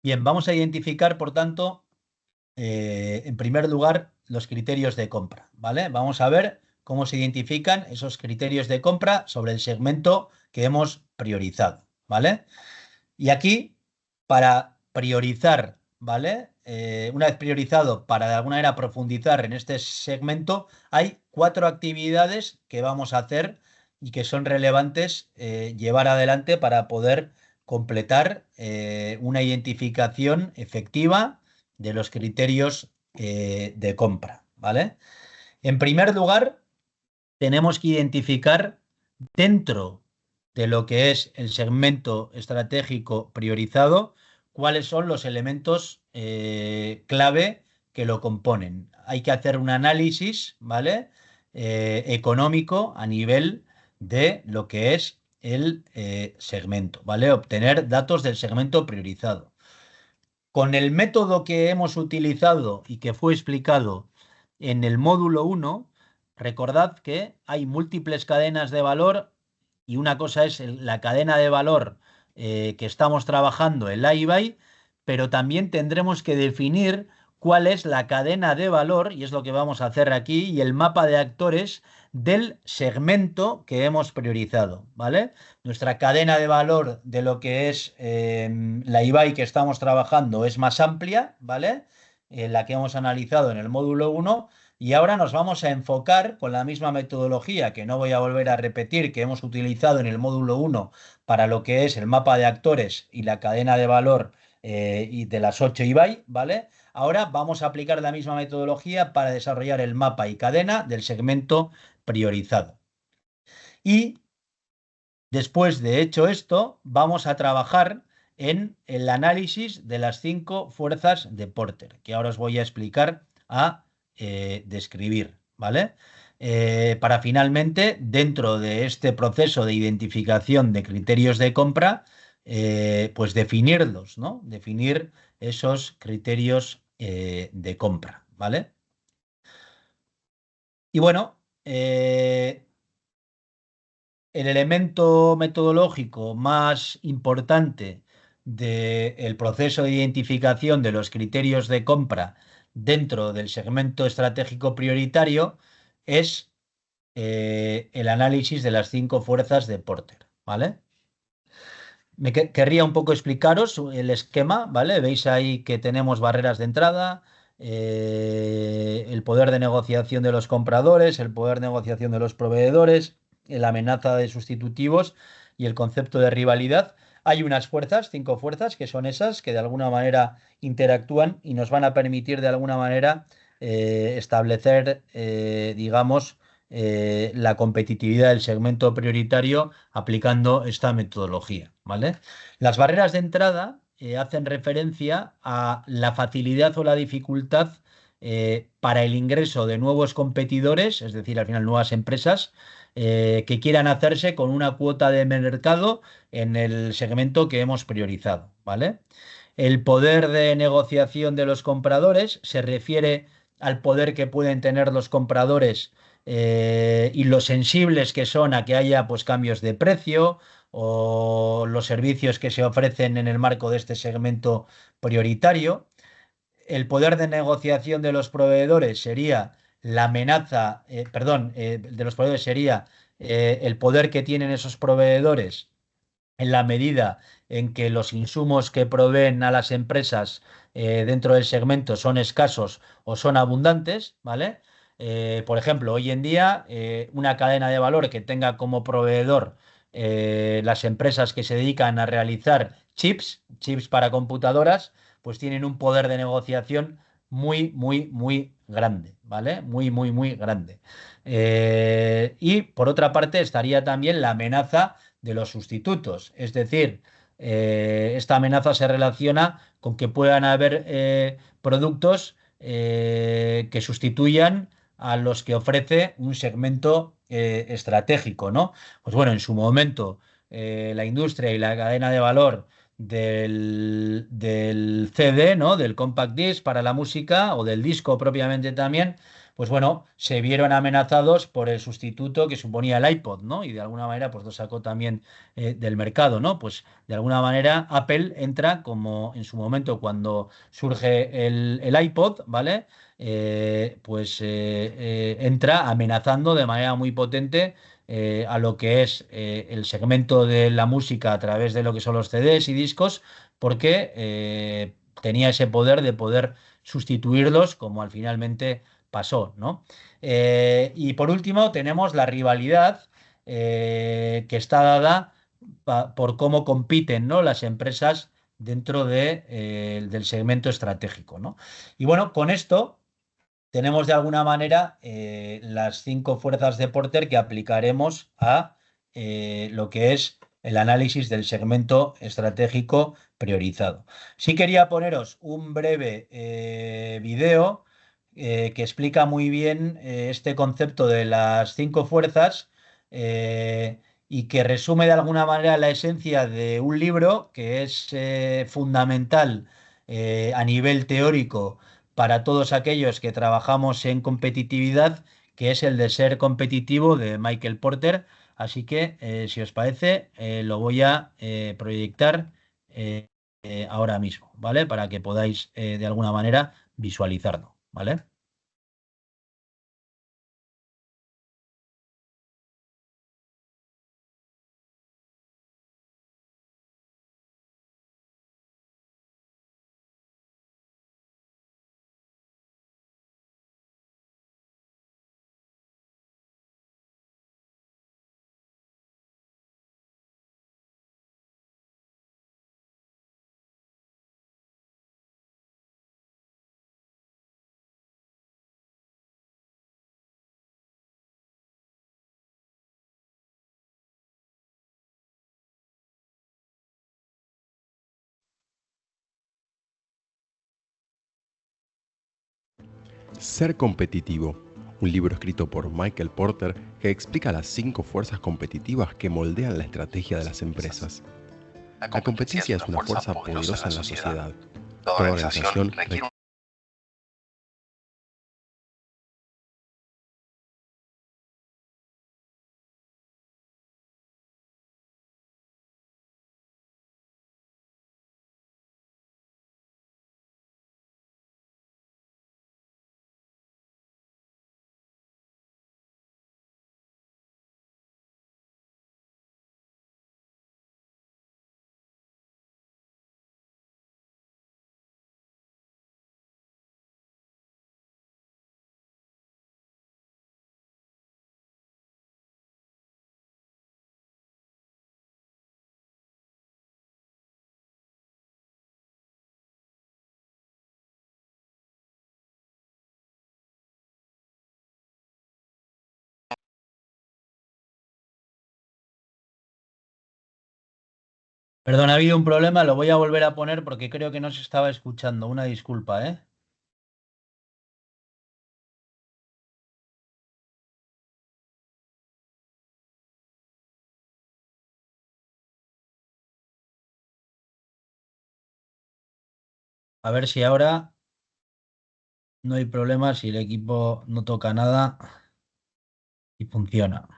S2: Bien, vamos a identificar, por tanto, en primer lugar, los criterios de compra, ¿vale? Vamos a ver cómo se identifican esos criterios de compra sobre el segmento que hemos priorizado, ¿vale? Y aquí, para priorizar, ¿vale? Una vez priorizado, para de alguna manera profundizar en este segmento, hay 4 actividades que vamos a hacer y que son relevantes llevar adelante para poder completar una identificación efectiva de los criterios de compra, ¿vale? En primer lugar, tenemos que identificar dentro de lo que es el segmento estratégico priorizado, cuáles son los elementos clave que lo componen. Hay que hacer un análisis, ¿vale? Económico a nivel de lo que es el segmento, ¿vale? Obtener datos del segmento priorizado. Con el método que hemos utilizado y que fue explicado en el módulo 1, recordad que hay múltiples cadenas de valor y una cosa es la cadena de valor que estamos trabajando, el IBAI, pero también tendremos que definir cuál es la cadena de valor, y es lo que vamos a hacer aquí, y el mapa de actores del segmento que hemos priorizado, ¿vale? Nuestra cadena de valor de lo que es la IBAI que estamos trabajando es más amplia, ¿vale? La que hemos analizado en el módulo 1. Y ahora nos vamos a enfocar con la misma metodología que no voy a volver a repetir que hemos utilizado en el módulo 1 para lo que es el mapa de actores y la cadena de valor y de las 8 IBAI, ¿vale? Ahora vamos a aplicar la misma metodología para desarrollar el mapa y cadena del segmento priorizado. Y después de hecho esto, vamos a trabajar en el análisis de las 5 fuerzas de Porter, que ahora os voy a explicar a describir, ¿vale? Para finalmente, dentro de este proceso de identificación de criterios de compra, pues definirlos, ¿no? Definir esos criterios de compra, ¿vale? Y bueno, el elemento metodológico más importante del proceso de identificación de los criterios de compra dentro del segmento estratégico prioritario es el análisis de las 5 fuerzas de Porter, ¿vale? Querría un poco explicaros el esquema, ¿vale? Veis ahí que tenemos barreras de entrada, el poder de negociación de los compradores, el poder de negociación de los proveedores, la amenaza de sustitutivos y el concepto de rivalidad. Hay unas fuerzas, 5 fuerzas, que son esas que de alguna manera interactúan y nos van a permitir de alguna manera establecer, digamos, la competitividad del segmento prioritario aplicando esta metodología, ¿vale? Las barreras de entrada hacen referencia a la facilidad o la dificultad para el ingreso de nuevos competidores, es decir, al final nuevas empresas que quieran hacerse con una cuota de mercado en el segmento que hemos priorizado, ¿vale? El poder de negociación de los compradores se refiere al poder que pueden tener los compradores y lo sensibles que son a que haya pues cambios de precio o los servicios que se ofrecen en el marco de este segmento prioritario. El poder de negociación de los proveedores sería la amenaza, perdón, de los proveedores sería el poder que tienen esos proveedores en la medida en que los insumos que proveen a las empresas dentro del segmento son escasos o son abundantes, ¿vale? Por ejemplo, hoy en día una cadena de valor que tenga como proveedor las empresas que se dedican a realizar chips para computadoras, pues tienen un poder de negociación muy, muy, muy grande, ¿vale? Muy, muy, muy grande. Y por otra parte estaría también la amenaza de los sustitutos. Es decir, esta amenaza se relaciona con que puedan haber productos que sustituyan a los que ofrece un segmento estratégico, ¿no? Pues bueno, en su momento la industria y la cadena de valor del CD, ¿no? Del compact disc para la música o del disco propiamente también, pues bueno, se vieron amenazados por el sustituto que suponía el iPod, ¿no? Y de alguna manera, pues lo sacó también del mercado, ¿no? Pues de alguna manera Apple entra como en su momento cuando surge el iPod, ¿vale? Entra amenazando de manera muy potente a lo que es el segmento de la música a través de lo que son los CDs y discos, porque tenía ese poder de poder sustituirlos como al finalmente pasó, ¿no? Y por último tenemos la rivalidad que está dada por cómo compiten, ¿no? Las empresas dentro del segmento estratégico, ¿no? Y bueno, con esto tenemos de alguna manera las 5 fuerzas de Porter que aplicaremos a lo que es el análisis del segmento estratégico priorizado. Sí quería poneros un breve video que explica muy bien este concepto de las 5 fuerzas y que resume de alguna manera la esencia de un libro que es fundamental a nivel teórico para todos aquellos que trabajamos en competitividad, que es el de ser competitivo de Michael Porter. Así que, si os parece, lo voy a proyectar eh, ahora mismo, ¿vale? Para que podáis de alguna manera visualizarlo, ¿vale?
S3: Ser competitivo, un libro escrito por Michael Porter que explica las 5 fuerzas competitivas que moldean la estrategia de las empresas. La competencia es una fuerza poderosa en la sociedad. Toda organización requiere
S2: Perdón, ha habido un problema, lo voy a volver a poner porque creo que no se estaba escuchando. Una disculpa, ¿eh? A ver si ahora no hay problema, si el equipo no toca nada y funciona.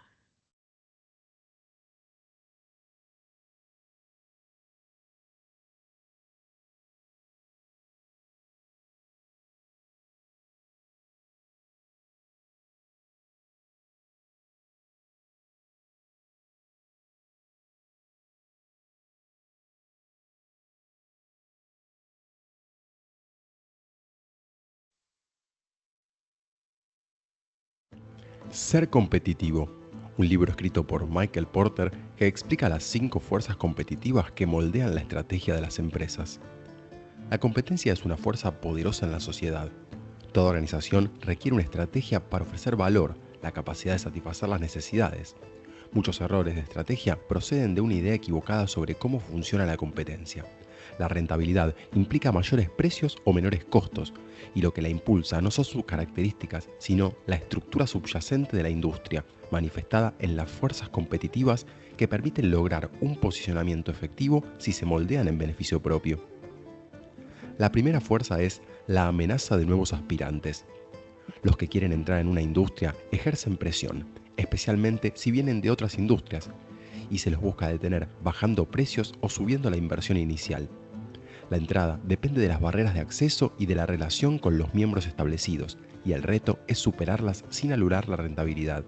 S3: Ser competitivo, un libro escrito por Michael Porter que explica las 5 fuerzas competitivas que moldean la estrategia de las empresas. La competencia es una fuerza poderosa en la sociedad. Toda organización requiere una estrategia para ofrecer valor, la capacidad de satisfacer las necesidades. Muchos errores de estrategia proceden de una idea equivocada sobre cómo funciona la competencia. La rentabilidad implica mayores precios o menores costos, y lo que la impulsa no son sus características, sino la estructura subyacente de la industria, manifestada en las fuerzas competitivas que permiten lograr un posicionamiento efectivo si se moldean en beneficio propio. La primera fuerza es la amenaza de nuevos aspirantes. Los que quieren entrar en una industria ejercen presión, especialmente si vienen de otras industrias, y se los busca detener bajando precios o subiendo la inversión inicial. La entrada depende de las barreras de acceso y de la relación con los miembros establecidos, y el reto es superarlas sin alurar la rentabilidad.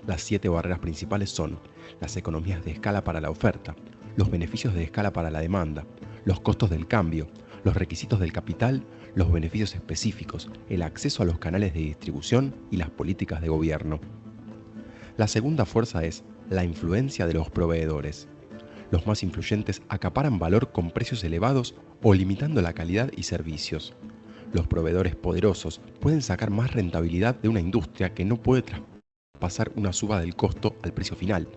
S3: Las 7 barreras principales son las economías de escala para la oferta, los beneficios de escala para la demanda, los costos del cambio, los requisitos del capital, los beneficios específicos, el acceso a los canales de distribución y las políticas de gobierno. La segunda fuerza es la influencia de los proveedores. Los más influyentes acaparan valor con precios elevados o limitando la calidad y servicios. Los proveedores poderosos pueden sacar más rentabilidad de una industria que no puede traspasar una suba del costo al precio final.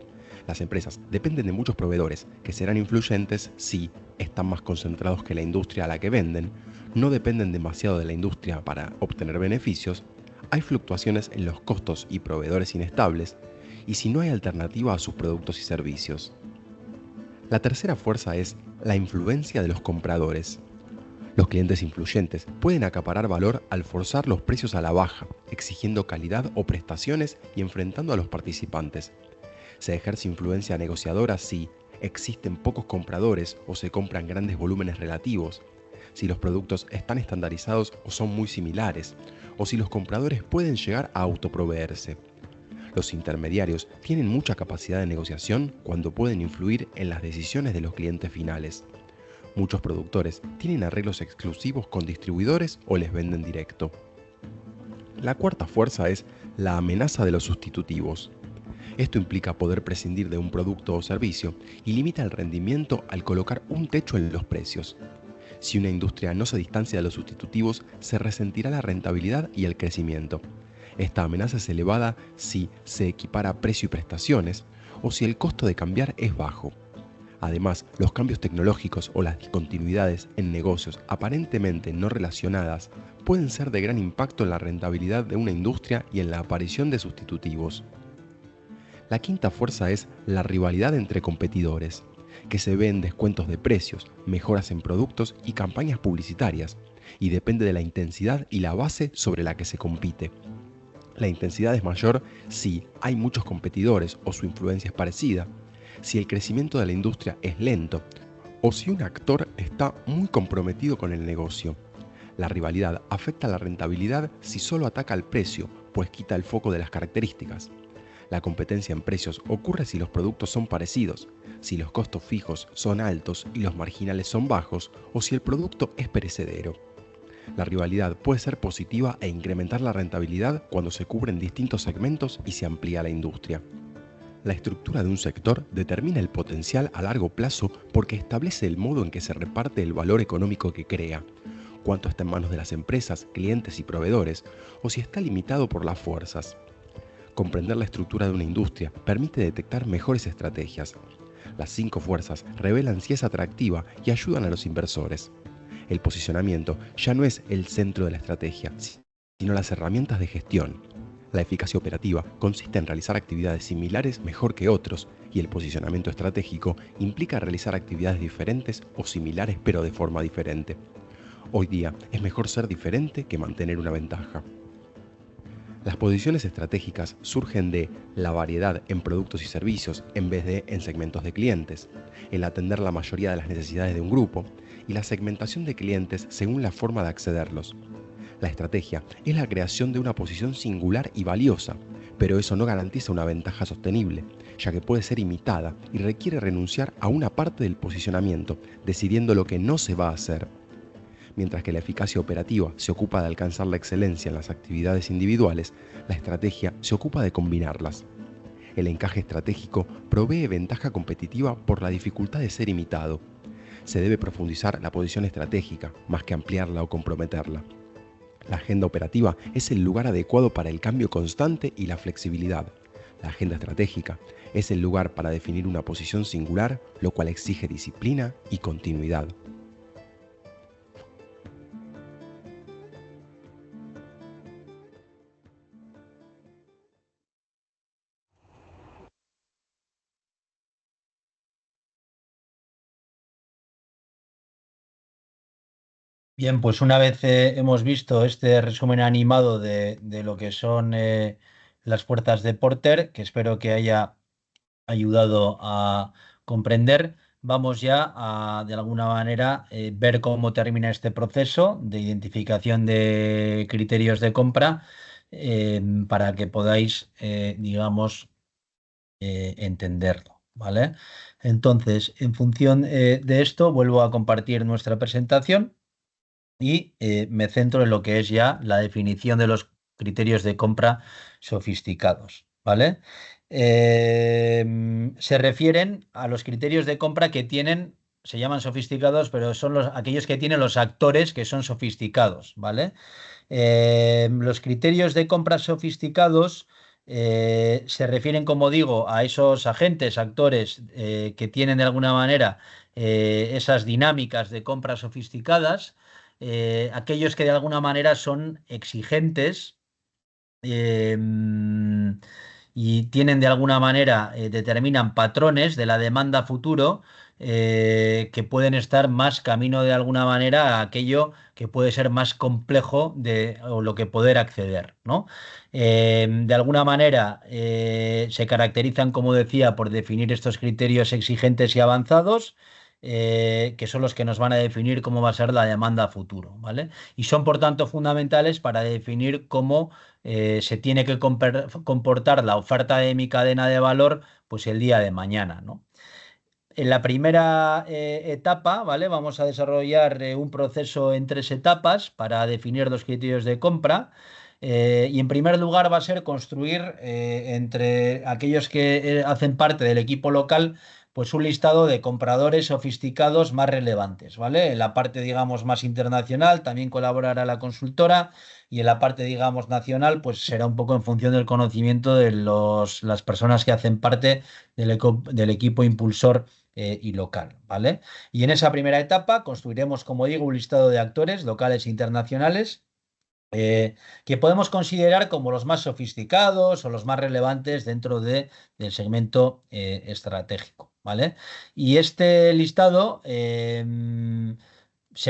S3: Las empresas dependen de muchos proveedores que serán influyentes si están más concentrados que la industria a la que venden, no dependen demasiado de la industria para obtener beneficios, hay fluctuaciones en los costos y proveedores inestables, y si no hay alternativa a sus productos y servicios. La tercera fuerza es la influencia de los compradores. Los clientes influyentes pueden acaparar valor al forzar los precios a la baja, exigiendo calidad o prestaciones y enfrentando a los participantes. Se ejerce influencia negociadora si existen pocos compradores o se compran grandes volúmenes relativos, si los productos están estandarizados o son muy similares, o si los compradores pueden llegar a autoproveerse. Los intermediarios tienen mucha capacidad de negociación cuando pueden influir en las decisiones de los clientes finales. Muchos productores tienen arreglos exclusivos con distribuidores o les venden directo. La cuarta fuerza es la amenaza de los sustitutivos. Esto implica poder prescindir de un producto o servicio y limita el rendimiento al colocar un techo en los precios. Si una industria no se distancia de los sustitutivos, se resentirá la rentabilidad y el crecimiento. Esta amenaza es elevada si se equipara precio y prestaciones o si el costo de cambiar es bajo. Además, los cambios tecnológicos o las discontinuidades en negocios aparentemente no relacionadas pueden ser de gran impacto en la rentabilidad de una industria y en la aparición de sustitutivos. La quinta fuerza es la rivalidad entre competidores, que se ve en descuentos de precios, mejoras en productos y campañas publicitarias, y depende de la intensidad y la base sobre la que se compite. La intensidad es mayor si hay muchos competidores o su influencia es parecida, si el crecimiento de la industria es lento o si un actor está muy comprometido con el negocio. La rivalidad afecta la rentabilidad si solo ataca al precio, pues quita el foco de las características. La competencia en precios ocurre si los productos son parecidos, si los costos fijos son altos y los marginales son bajos, o si el producto es perecedero. La rivalidad puede ser positiva e incrementar la rentabilidad cuando se cubren distintos segmentos y se amplía la industria. La estructura de un sector determina el potencial a largo plazo porque establece el modo en que se reparte el valor económico que crea, cuánto está en manos de las empresas, clientes y proveedores, o si está limitado por las fuerzas. Comprender la estructura de una industria permite detectar mejores estrategias. Las 5 fuerzas revelan si es atractiva y ayudan a los inversores. El posicionamiento ya no es el centro de la estrategia, sino las herramientas de gestión. La eficacia operativa consiste en realizar actividades similares mejor que otros, y el posicionamiento estratégico implica realizar actividades diferentes o similares pero de forma diferente. Hoy día es mejor ser diferente que mantener una ventaja. Las posiciones estratégicas surgen de la variedad en productos y servicios en vez de en segmentos de clientes, el atender la mayoría de las necesidades de un grupo y la segmentación de clientes según la forma de accederlos. La estrategia es la creación de una posición singular y valiosa, pero eso no garantiza una ventaja sostenible, ya que puede ser imitada y requiere renunciar a una parte del posicionamiento, decidiendo lo que no se va a hacer. Mientras que la eficacia operativa se ocupa de alcanzar la excelencia en las actividades individuales, la estrategia se ocupa de combinarlas. El encaje estratégico provee ventaja competitiva por la dificultad de ser imitado. Se debe profundizar la posición estratégica, más que ampliarla o comprometerla. La agenda operativa es el lugar adecuado para el cambio constante y la flexibilidad. La agenda estratégica es el lugar para definir una posición singular, lo cual exige disciplina y continuidad.
S2: Bien, pues una vez hemos visto este resumen animado de lo que son las fuerzas de Porter, que espero que haya ayudado a comprender, vamos ya a, de alguna manera, ver cómo termina este proceso de identificación de criterios de compra para que podáis, digamos, entenderlo, ¿vale? Entonces, en función de esto, vuelvo a compartir nuestra presentación y me centro en lo que es ya la definición de los criterios de compra sofisticados, ¿vale? Se refieren a los criterios de compra que tienen, se llaman sofisticados, pero son aquellos que tienen los actores que son sofisticados, ¿vale? Los criterios de compra sofisticados se refieren, como digo, a esos agentes, actores que tienen de alguna manera esas dinámicas de compra sofisticadas, aquellos que de alguna manera son exigentes y tienen de alguna manera, determinan patrones de la demanda futuro que pueden estar más camino de alguna manera a aquello que puede ser más complejo de o lo que poder acceder, ¿no? De alguna manera se caracterizan, como decía, por definir estos criterios exigentes y avanzados. Que son los que nos van a definir cómo va a ser la demanda futuro, ¿vale? Y son, por tanto, fundamentales para definir cómo se tiene que comportar la oferta de mi cadena de valor pues el día de mañana, ¿no? En la primera etapa, ¿vale? Vamos a desarrollar un proceso en tres etapas para definir los criterios de compra. Y en primer lugar va a ser construir entre aquellos que hacen parte del equipo local, pues un listado de compradores sofisticados más relevantes, ¿vale? En la parte, digamos, más internacional también colaborará la consultora y en la parte, digamos, nacional, pues será un poco en función del conocimiento de las personas que hacen parte del equipo impulsor y local, ¿vale? Y en esa primera etapa construiremos, como digo, un listado de actores locales e internacionales que podemos considerar como los más sofisticados o los más relevantes dentro del segmento estratégico, ¿vale? Y este listado se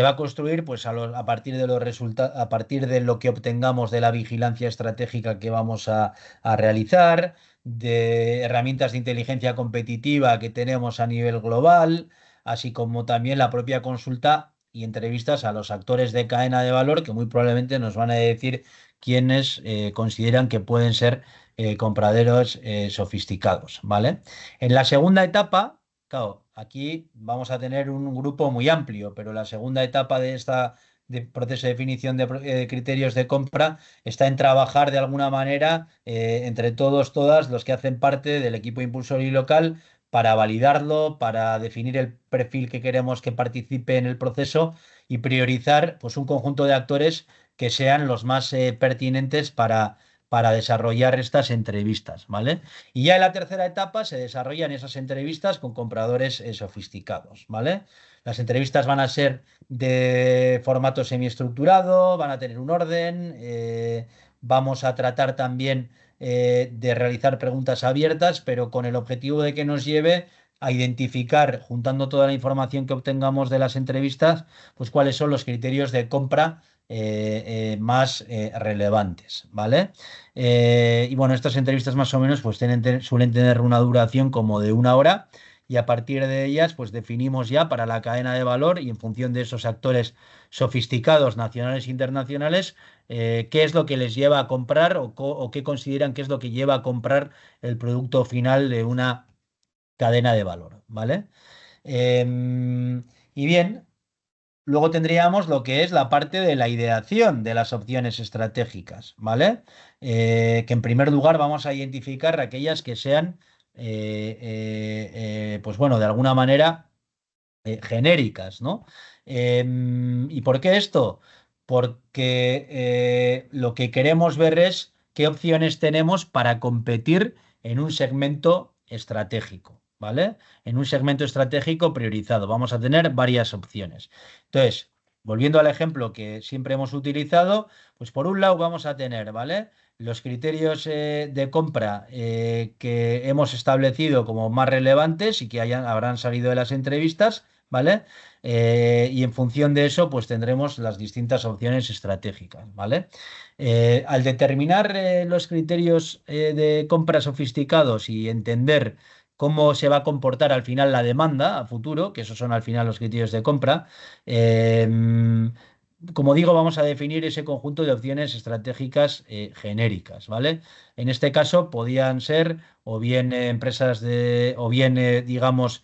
S2: va a construir pues a partir de los resultados, a partir de lo que obtengamos de la vigilancia estratégica que vamos a realizar, de herramientas de inteligencia competitiva que tenemos a nivel global, así como también la propia consulta y entrevistas a los actores de cadena de valor que muy probablemente nos van a decir quiénes consideran que pueden ser compraderos sofisticados, ¿vale? En la segunda etapa, claro, aquí vamos a tener un grupo muy amplio, pero la segunda etapa de esta proceso de definición de criterios de compra está en trabajar de alguna manera entre todos, todas los que hacen parte del equipo impulsor y local para validarlo, para definir el perfil que queremos que participe en el proceso y priorizar pues, un conjunto de actores que sean los más pertinentes para desarrollar estas entrevistas, ¿vale? Y ya en la tercera etapa se desarrollan esas entrevistas con compradores sofisticados, ¿vale? Las entrevistas van a ser de formato semiestructurado, van a tener un orden, vamos a tratar también de realizar preguntas abiertas, pero con el objetivo de que nos lleve a identificar, juntando toda la información que obtengamos de las entrevistas, pues cuáles son los criterios de compra más relevantes, ¿vale? Y bueno, estas entrevistas más o menos pues suelen tener una duración como de una hora y a partir de ellas pues definimos ya para la cadena de valor y en función de esos actores sofisticados nacionales e internacionales qué es lo que les lleva a comprar o qué consideran que es lo que lleva a comprar el producto final de una cadena de valor, ¿vale? Y bien, luego tendríamos lo que es la parte de la ideación de las opciones estratégicas, ¿vale? Que en primer lugar vamos a identificar aquellas que sean, pues bueno, de alguna manera genéricas, ¿no? ¿Y por qué esto? Porque lo que queremos ver es qué opciones tenemos para competir en un segmento estratégico, ¿vale? En un segmento estratégico priorizado. Vamos a tener varias opciones. Entonces, volviendo al ejemplo que siempre hemos utilizado, pues por un lado vamos a tener, ¿vale? Los criterios de compra que hemos establecido como más relevantes y que habrán salido de las entrevistas ¿vale? Y en función de eso, pues tendremos las distintas opciones estratégicas, ¿vale? Al determinar los criterios de compra sofisticados y entender cómo se va a comportar al final la demanda a futuro, que esos son al final los criterios de compra, como digo, vamos a definir ese conjunto de opciones estratégicas genéricas, ¿vale? En este caso podían ser o bien empresas o bien, digamos,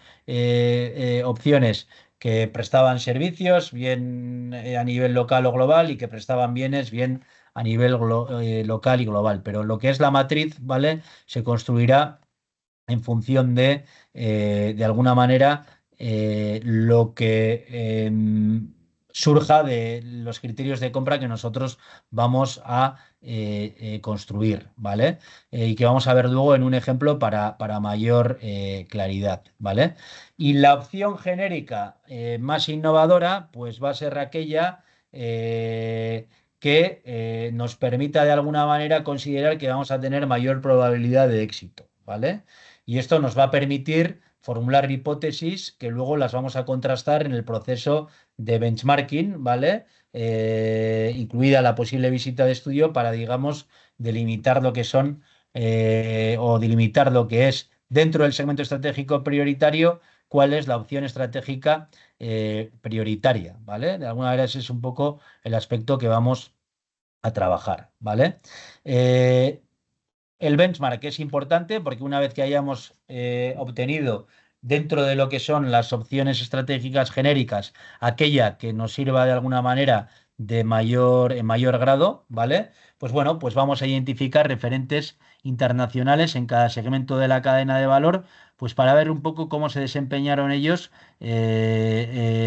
S2: opciones que prestaban servicios, bien a nivel local o global, y que prestaban bienes, bien a nivel local y global. Pero lo que es la matriz, ¿vale? Se construirá en función de alguna manera, lo que surja de los criterios de compra que nosotros vamos a construir, ¿vale? Y que vamos a ver luego en un ejemplo para mayor claridad, ¿vale? Y la opción genérica más innovadora, pues va a ser aquella que nos permita de alguna manera considerar que vamos a tener mayor probabilidad de éxito, ¿vale? Y esto nos va a permitir formular hipótesis que luego las vamos a contrastar en el proceso de benchmarking, ¿vale? Incluida la posible visita de estudio para, digamos, delimitar lo que son o delimitar lo que es dentro del segmento estratégico prioritario, cuál es la opción estratégica prioritaria, ¿vale? De alguna manera ese es un poco el aspecto que vamos a trabajar, ¿vale? El benchmark es importante porque una vez que hayamos obtenido dentro de lo que son las opciones estratégicas genéricas, aquella que nos sirva de alguna manera en mayor grado, ¿vale? Pues bueno, pues vamos a identificar referentes internacionales en cada segmento de la cadena de valor, pues para ver un poco cómo se desempeñaron ellos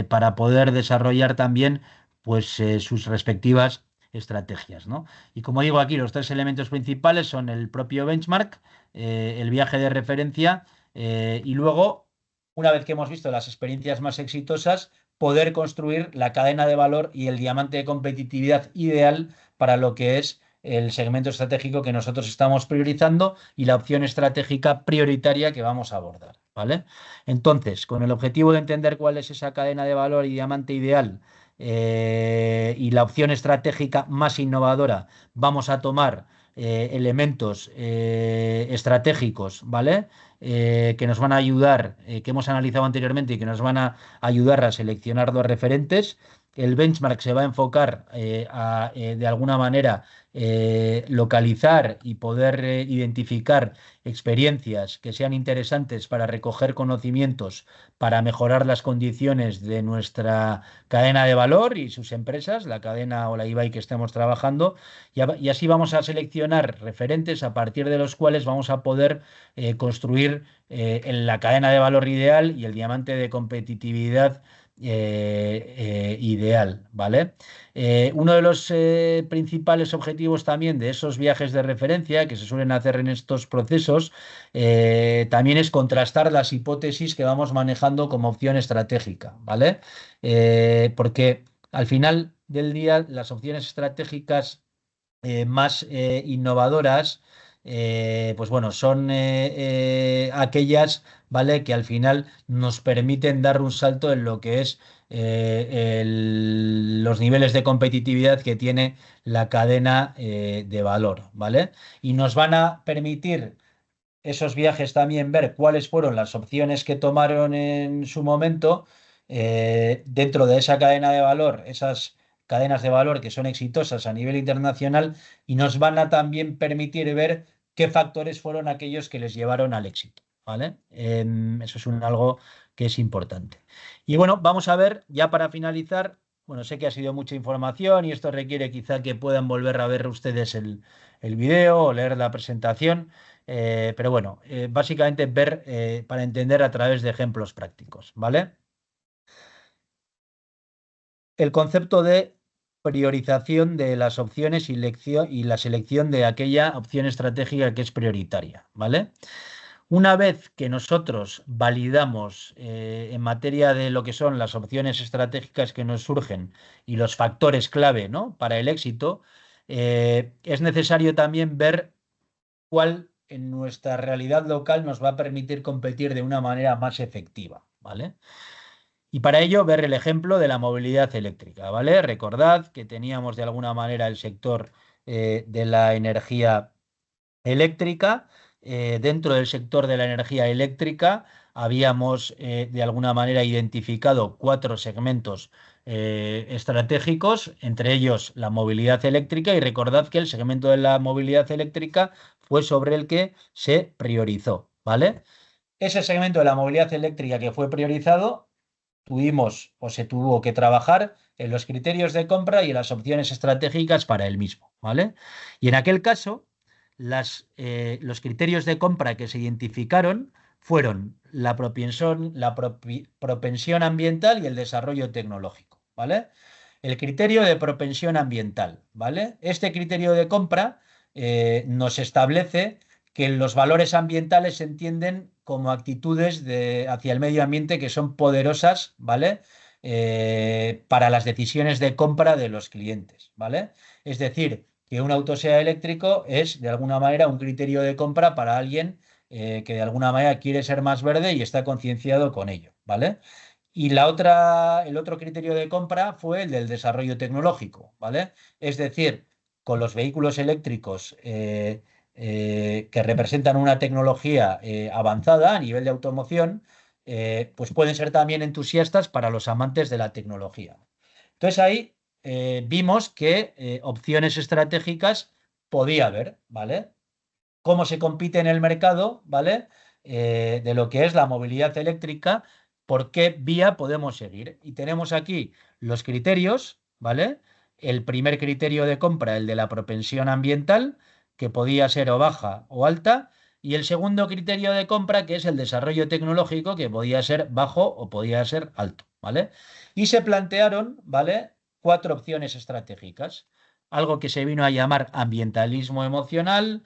S2: para poder desarrollar también pues sus respectivas estrategias, ¿no? Y como digo aquí, los tres elementos principales son el propio benchmark, el viaje de referencia y luego, una vez que hemos visto las experiencias más exitosas, poder construir la cadena de valor y el diamante de competitividad ideal para lo que es el segmento estratégico que nosotros estamos priorizando y la opción estratégica prioritaria que vamos a abordar, ¿vale? Entonces, con el objetivo de entender cuál es esa cadena de valor y diamante ideal y la opción estratégica más innovadora, vamos a tomar elementos estratégicos, ¿vale? Que nos van a ayudar, que hemos analizado anteriormente y que nos van a ayudar a seleccionar los referentes. El benchmark se va a enfocar de alguna manera, localizar y poder identificar experiencias que sean interesantes para recoger conocimientos, para mejorar las condiciones de nuestra cadena de valor y sus empresas, la cadena o la IBAI que estemos trabajando, y así vamos a seleccionar referentes a partir de los cuales vamos a poder construir en la cadena de valor ideal y el diamante de competitividad ideal, ¿vale? Uno de los principales objetivos también de esos viajes de referencia que se suelen hacer en estos procesos también es contrastar las hipótesis que vamos manejando como opción estratégica, ¿vale? Porque al final del día las opciones estratégicas más innovadoras, pues bueno, son aquellas, ¿vale? Que al final nos permiten dar un salto en lo que es los niveles de competitividad que tiene la cadena de valor, ¿vale? Y nos van a permitir esos viajes también ver cuáles fueron las opciones que tomaron en su momento dentro de esa cadena de valor, esas cadenas de valor que son exitosas a nivel internacional, y nos van a también permitir ver qué factores fueron aquellos que les llevaron al éxito, ¿vale? Eso es algo que es importante. Y bueno, vamos a ver, ya para finalizar, bueno, sé que ha sido mucha información y esto requiere quizá que puedan volver a ver ustedes el video o leer la presentación. Pero bueno, básicamente ver para entender a través de ejemplos prácticos, ¿vale? El concepto de priorización de las opciones y la selección de aquella opción estratégica que es prioritaria, ¿vale? Una vez que nosotros validamos en materia de lo que son las opciones estratégicas que nos surgen y los factores clave, ¿no? Para el éxito, es necesario también ver cuál en nuestra realidad local nos va a permitir competir de una manera más efectiva, ¿vale? Y para ello ver el ejemplo de la movilidad eléctrica, ¿vale? Recordad que teníamos de alguna manera el sector de la energía eléctrica. Dentro del sector de la energía eléctrica habíamos de alguna manera identificado 4 segmentos estratégicos, entre ellos la movilidad eléctrica, y recordad que el segmento de la movilidad eléctrica fue sobre el que se priorizó, ¿vale? Ese segmento de la movilidad eléctrica que fue priorizado, tuvimos o se tuvo que trabajar en los criterios de compra y en las opciones estratégicas para el mismo, ¿vale? Y en aquel caso, los criterios de compra que se identificaron fueron la propensión ambiental y el desarrollo tecnológico, ¿vale? El criterio de propensión ambiental, ¿vale? Este criterio de compra nos establece que los valores ambientales se entienden como actitudes hacia el medio ambiente que son poderosas, ¿vale? Para las decisiones de compra de los clientes, ¿vale? Es decir, que un auto sea eléctrico es de alguna manera un criterio de compra para alguien que de alguna manera quiere ser más verde y está concienciado con ello, ¿vale? Y el otro criterio de compra fue el del desarrollo tecnológico, ¿vale? Es decir, con los vehículos eléctricos que representan una tecnología avanzada a nivel de automoción, pues pueden ser también entusiastas para los amantes de la tecnología. Entonces ahí vimos que opciones estratégicas podía haber, ¿vale? Cómo se compite en el mercado, ¿vale? De lo que es la movilidad eléctrica, por qué vía podemos seguir. Y tenemos aquí los criterios, ¿vale? El primer criterio de compra, el de la propensión ambiental, que podía ser o baja o alta, y el segundo criterio de compra, que es el desarrollo tecnológico, que podía ser bajo o podía ser alto, ¿vale? Y se plantearon, ¿vale? 4 opciones estratégicas. Algo que se vino a llamar ambientalismo emocional,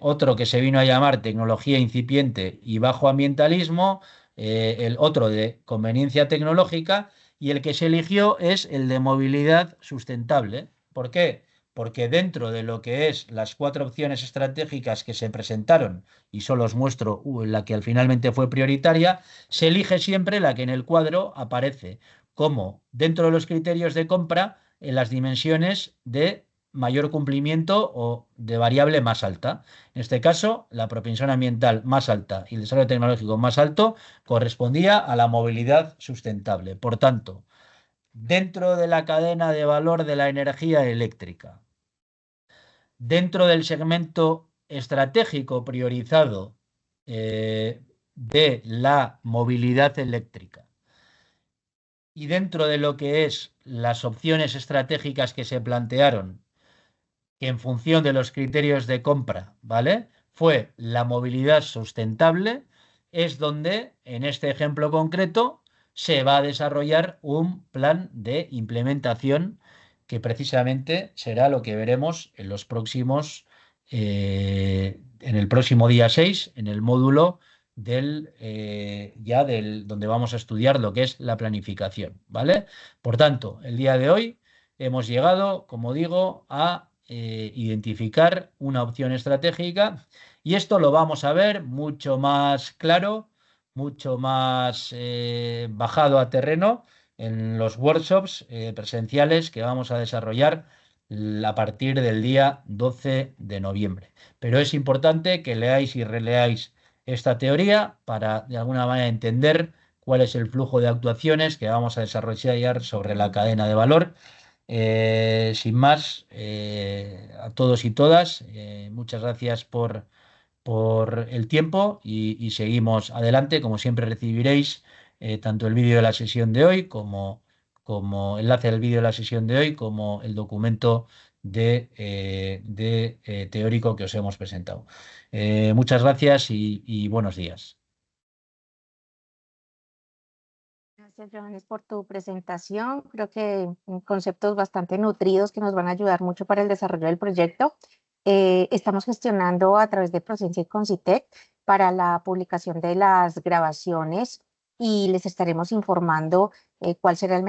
S2: otro que se vino a llamar tecnología incipiente y bajo ambientalismo, el otro de conveniencia tecnológica, y el que se eligió es el de movilidad sustentable. ¿Por qué? Porque dentro de lo que es las 4 opciones estratégicas que se presentaron, y solo os muestro la que finalmente fue prioritaria, se elige siempre la que en el cuadro aparece como dentro de los criterios de compra en las dimensiones de mayor cumplimiento o de variable más alta. En este caso, la propensión ambiental más alta y el desarrollo tecnológico más alto correspondía a la movilidad sustentable. Por tanto, dentro de la cadena de valor de la energía eléctrica, dentro del segmento estratégico priorizado de la movilidad eléctrica y dentro de lo que es las opciones estratégicas que se plantearon que en función de los criterios de compra, ¿vale? Fue la movilidad sustentable, es donde, en este ejemplo concreto, se va a desarrollar un plan de implementación que precisamente será lo que veremos en los próximos, en el próximo día 6, en el módulo donde vamos a estudiar lo que es la planificación, ¿vale? Por tanto, el día de hoy hemos llegado, como digo, a identificar una opción estratégica y esto lo vamos a ver mucho más claro, mucho más bajado a terreno en los workshops presenciales que vamos a desarrollar a partir del día 12 de noviembre. Pero es importante que leáis y releáis esta teoría para de alguna manera entender cuál es el flujo de actuaciones que vamos a desarrollar sobre la cadena de valor. Sin más, a todos y todas, muchas gracias por el tiempo y seguimos adelante. Como siempre recibiréis tanto el vídeo de la sesión de hoy como enlace al vídeo de la sesión de hoy como el documento teórico que os hemos presentado. Muchas gracias y buenos días.
S1: Gracias, Johannes, por tu presentación. Creo que conceptos bastante nutridos que nos van a ayudar mucho para el desarrollo del proyecto. Estamos gestionando a través de Procencia y Concitec para la publicación de las grabaciones y les estaremos informando cuál será el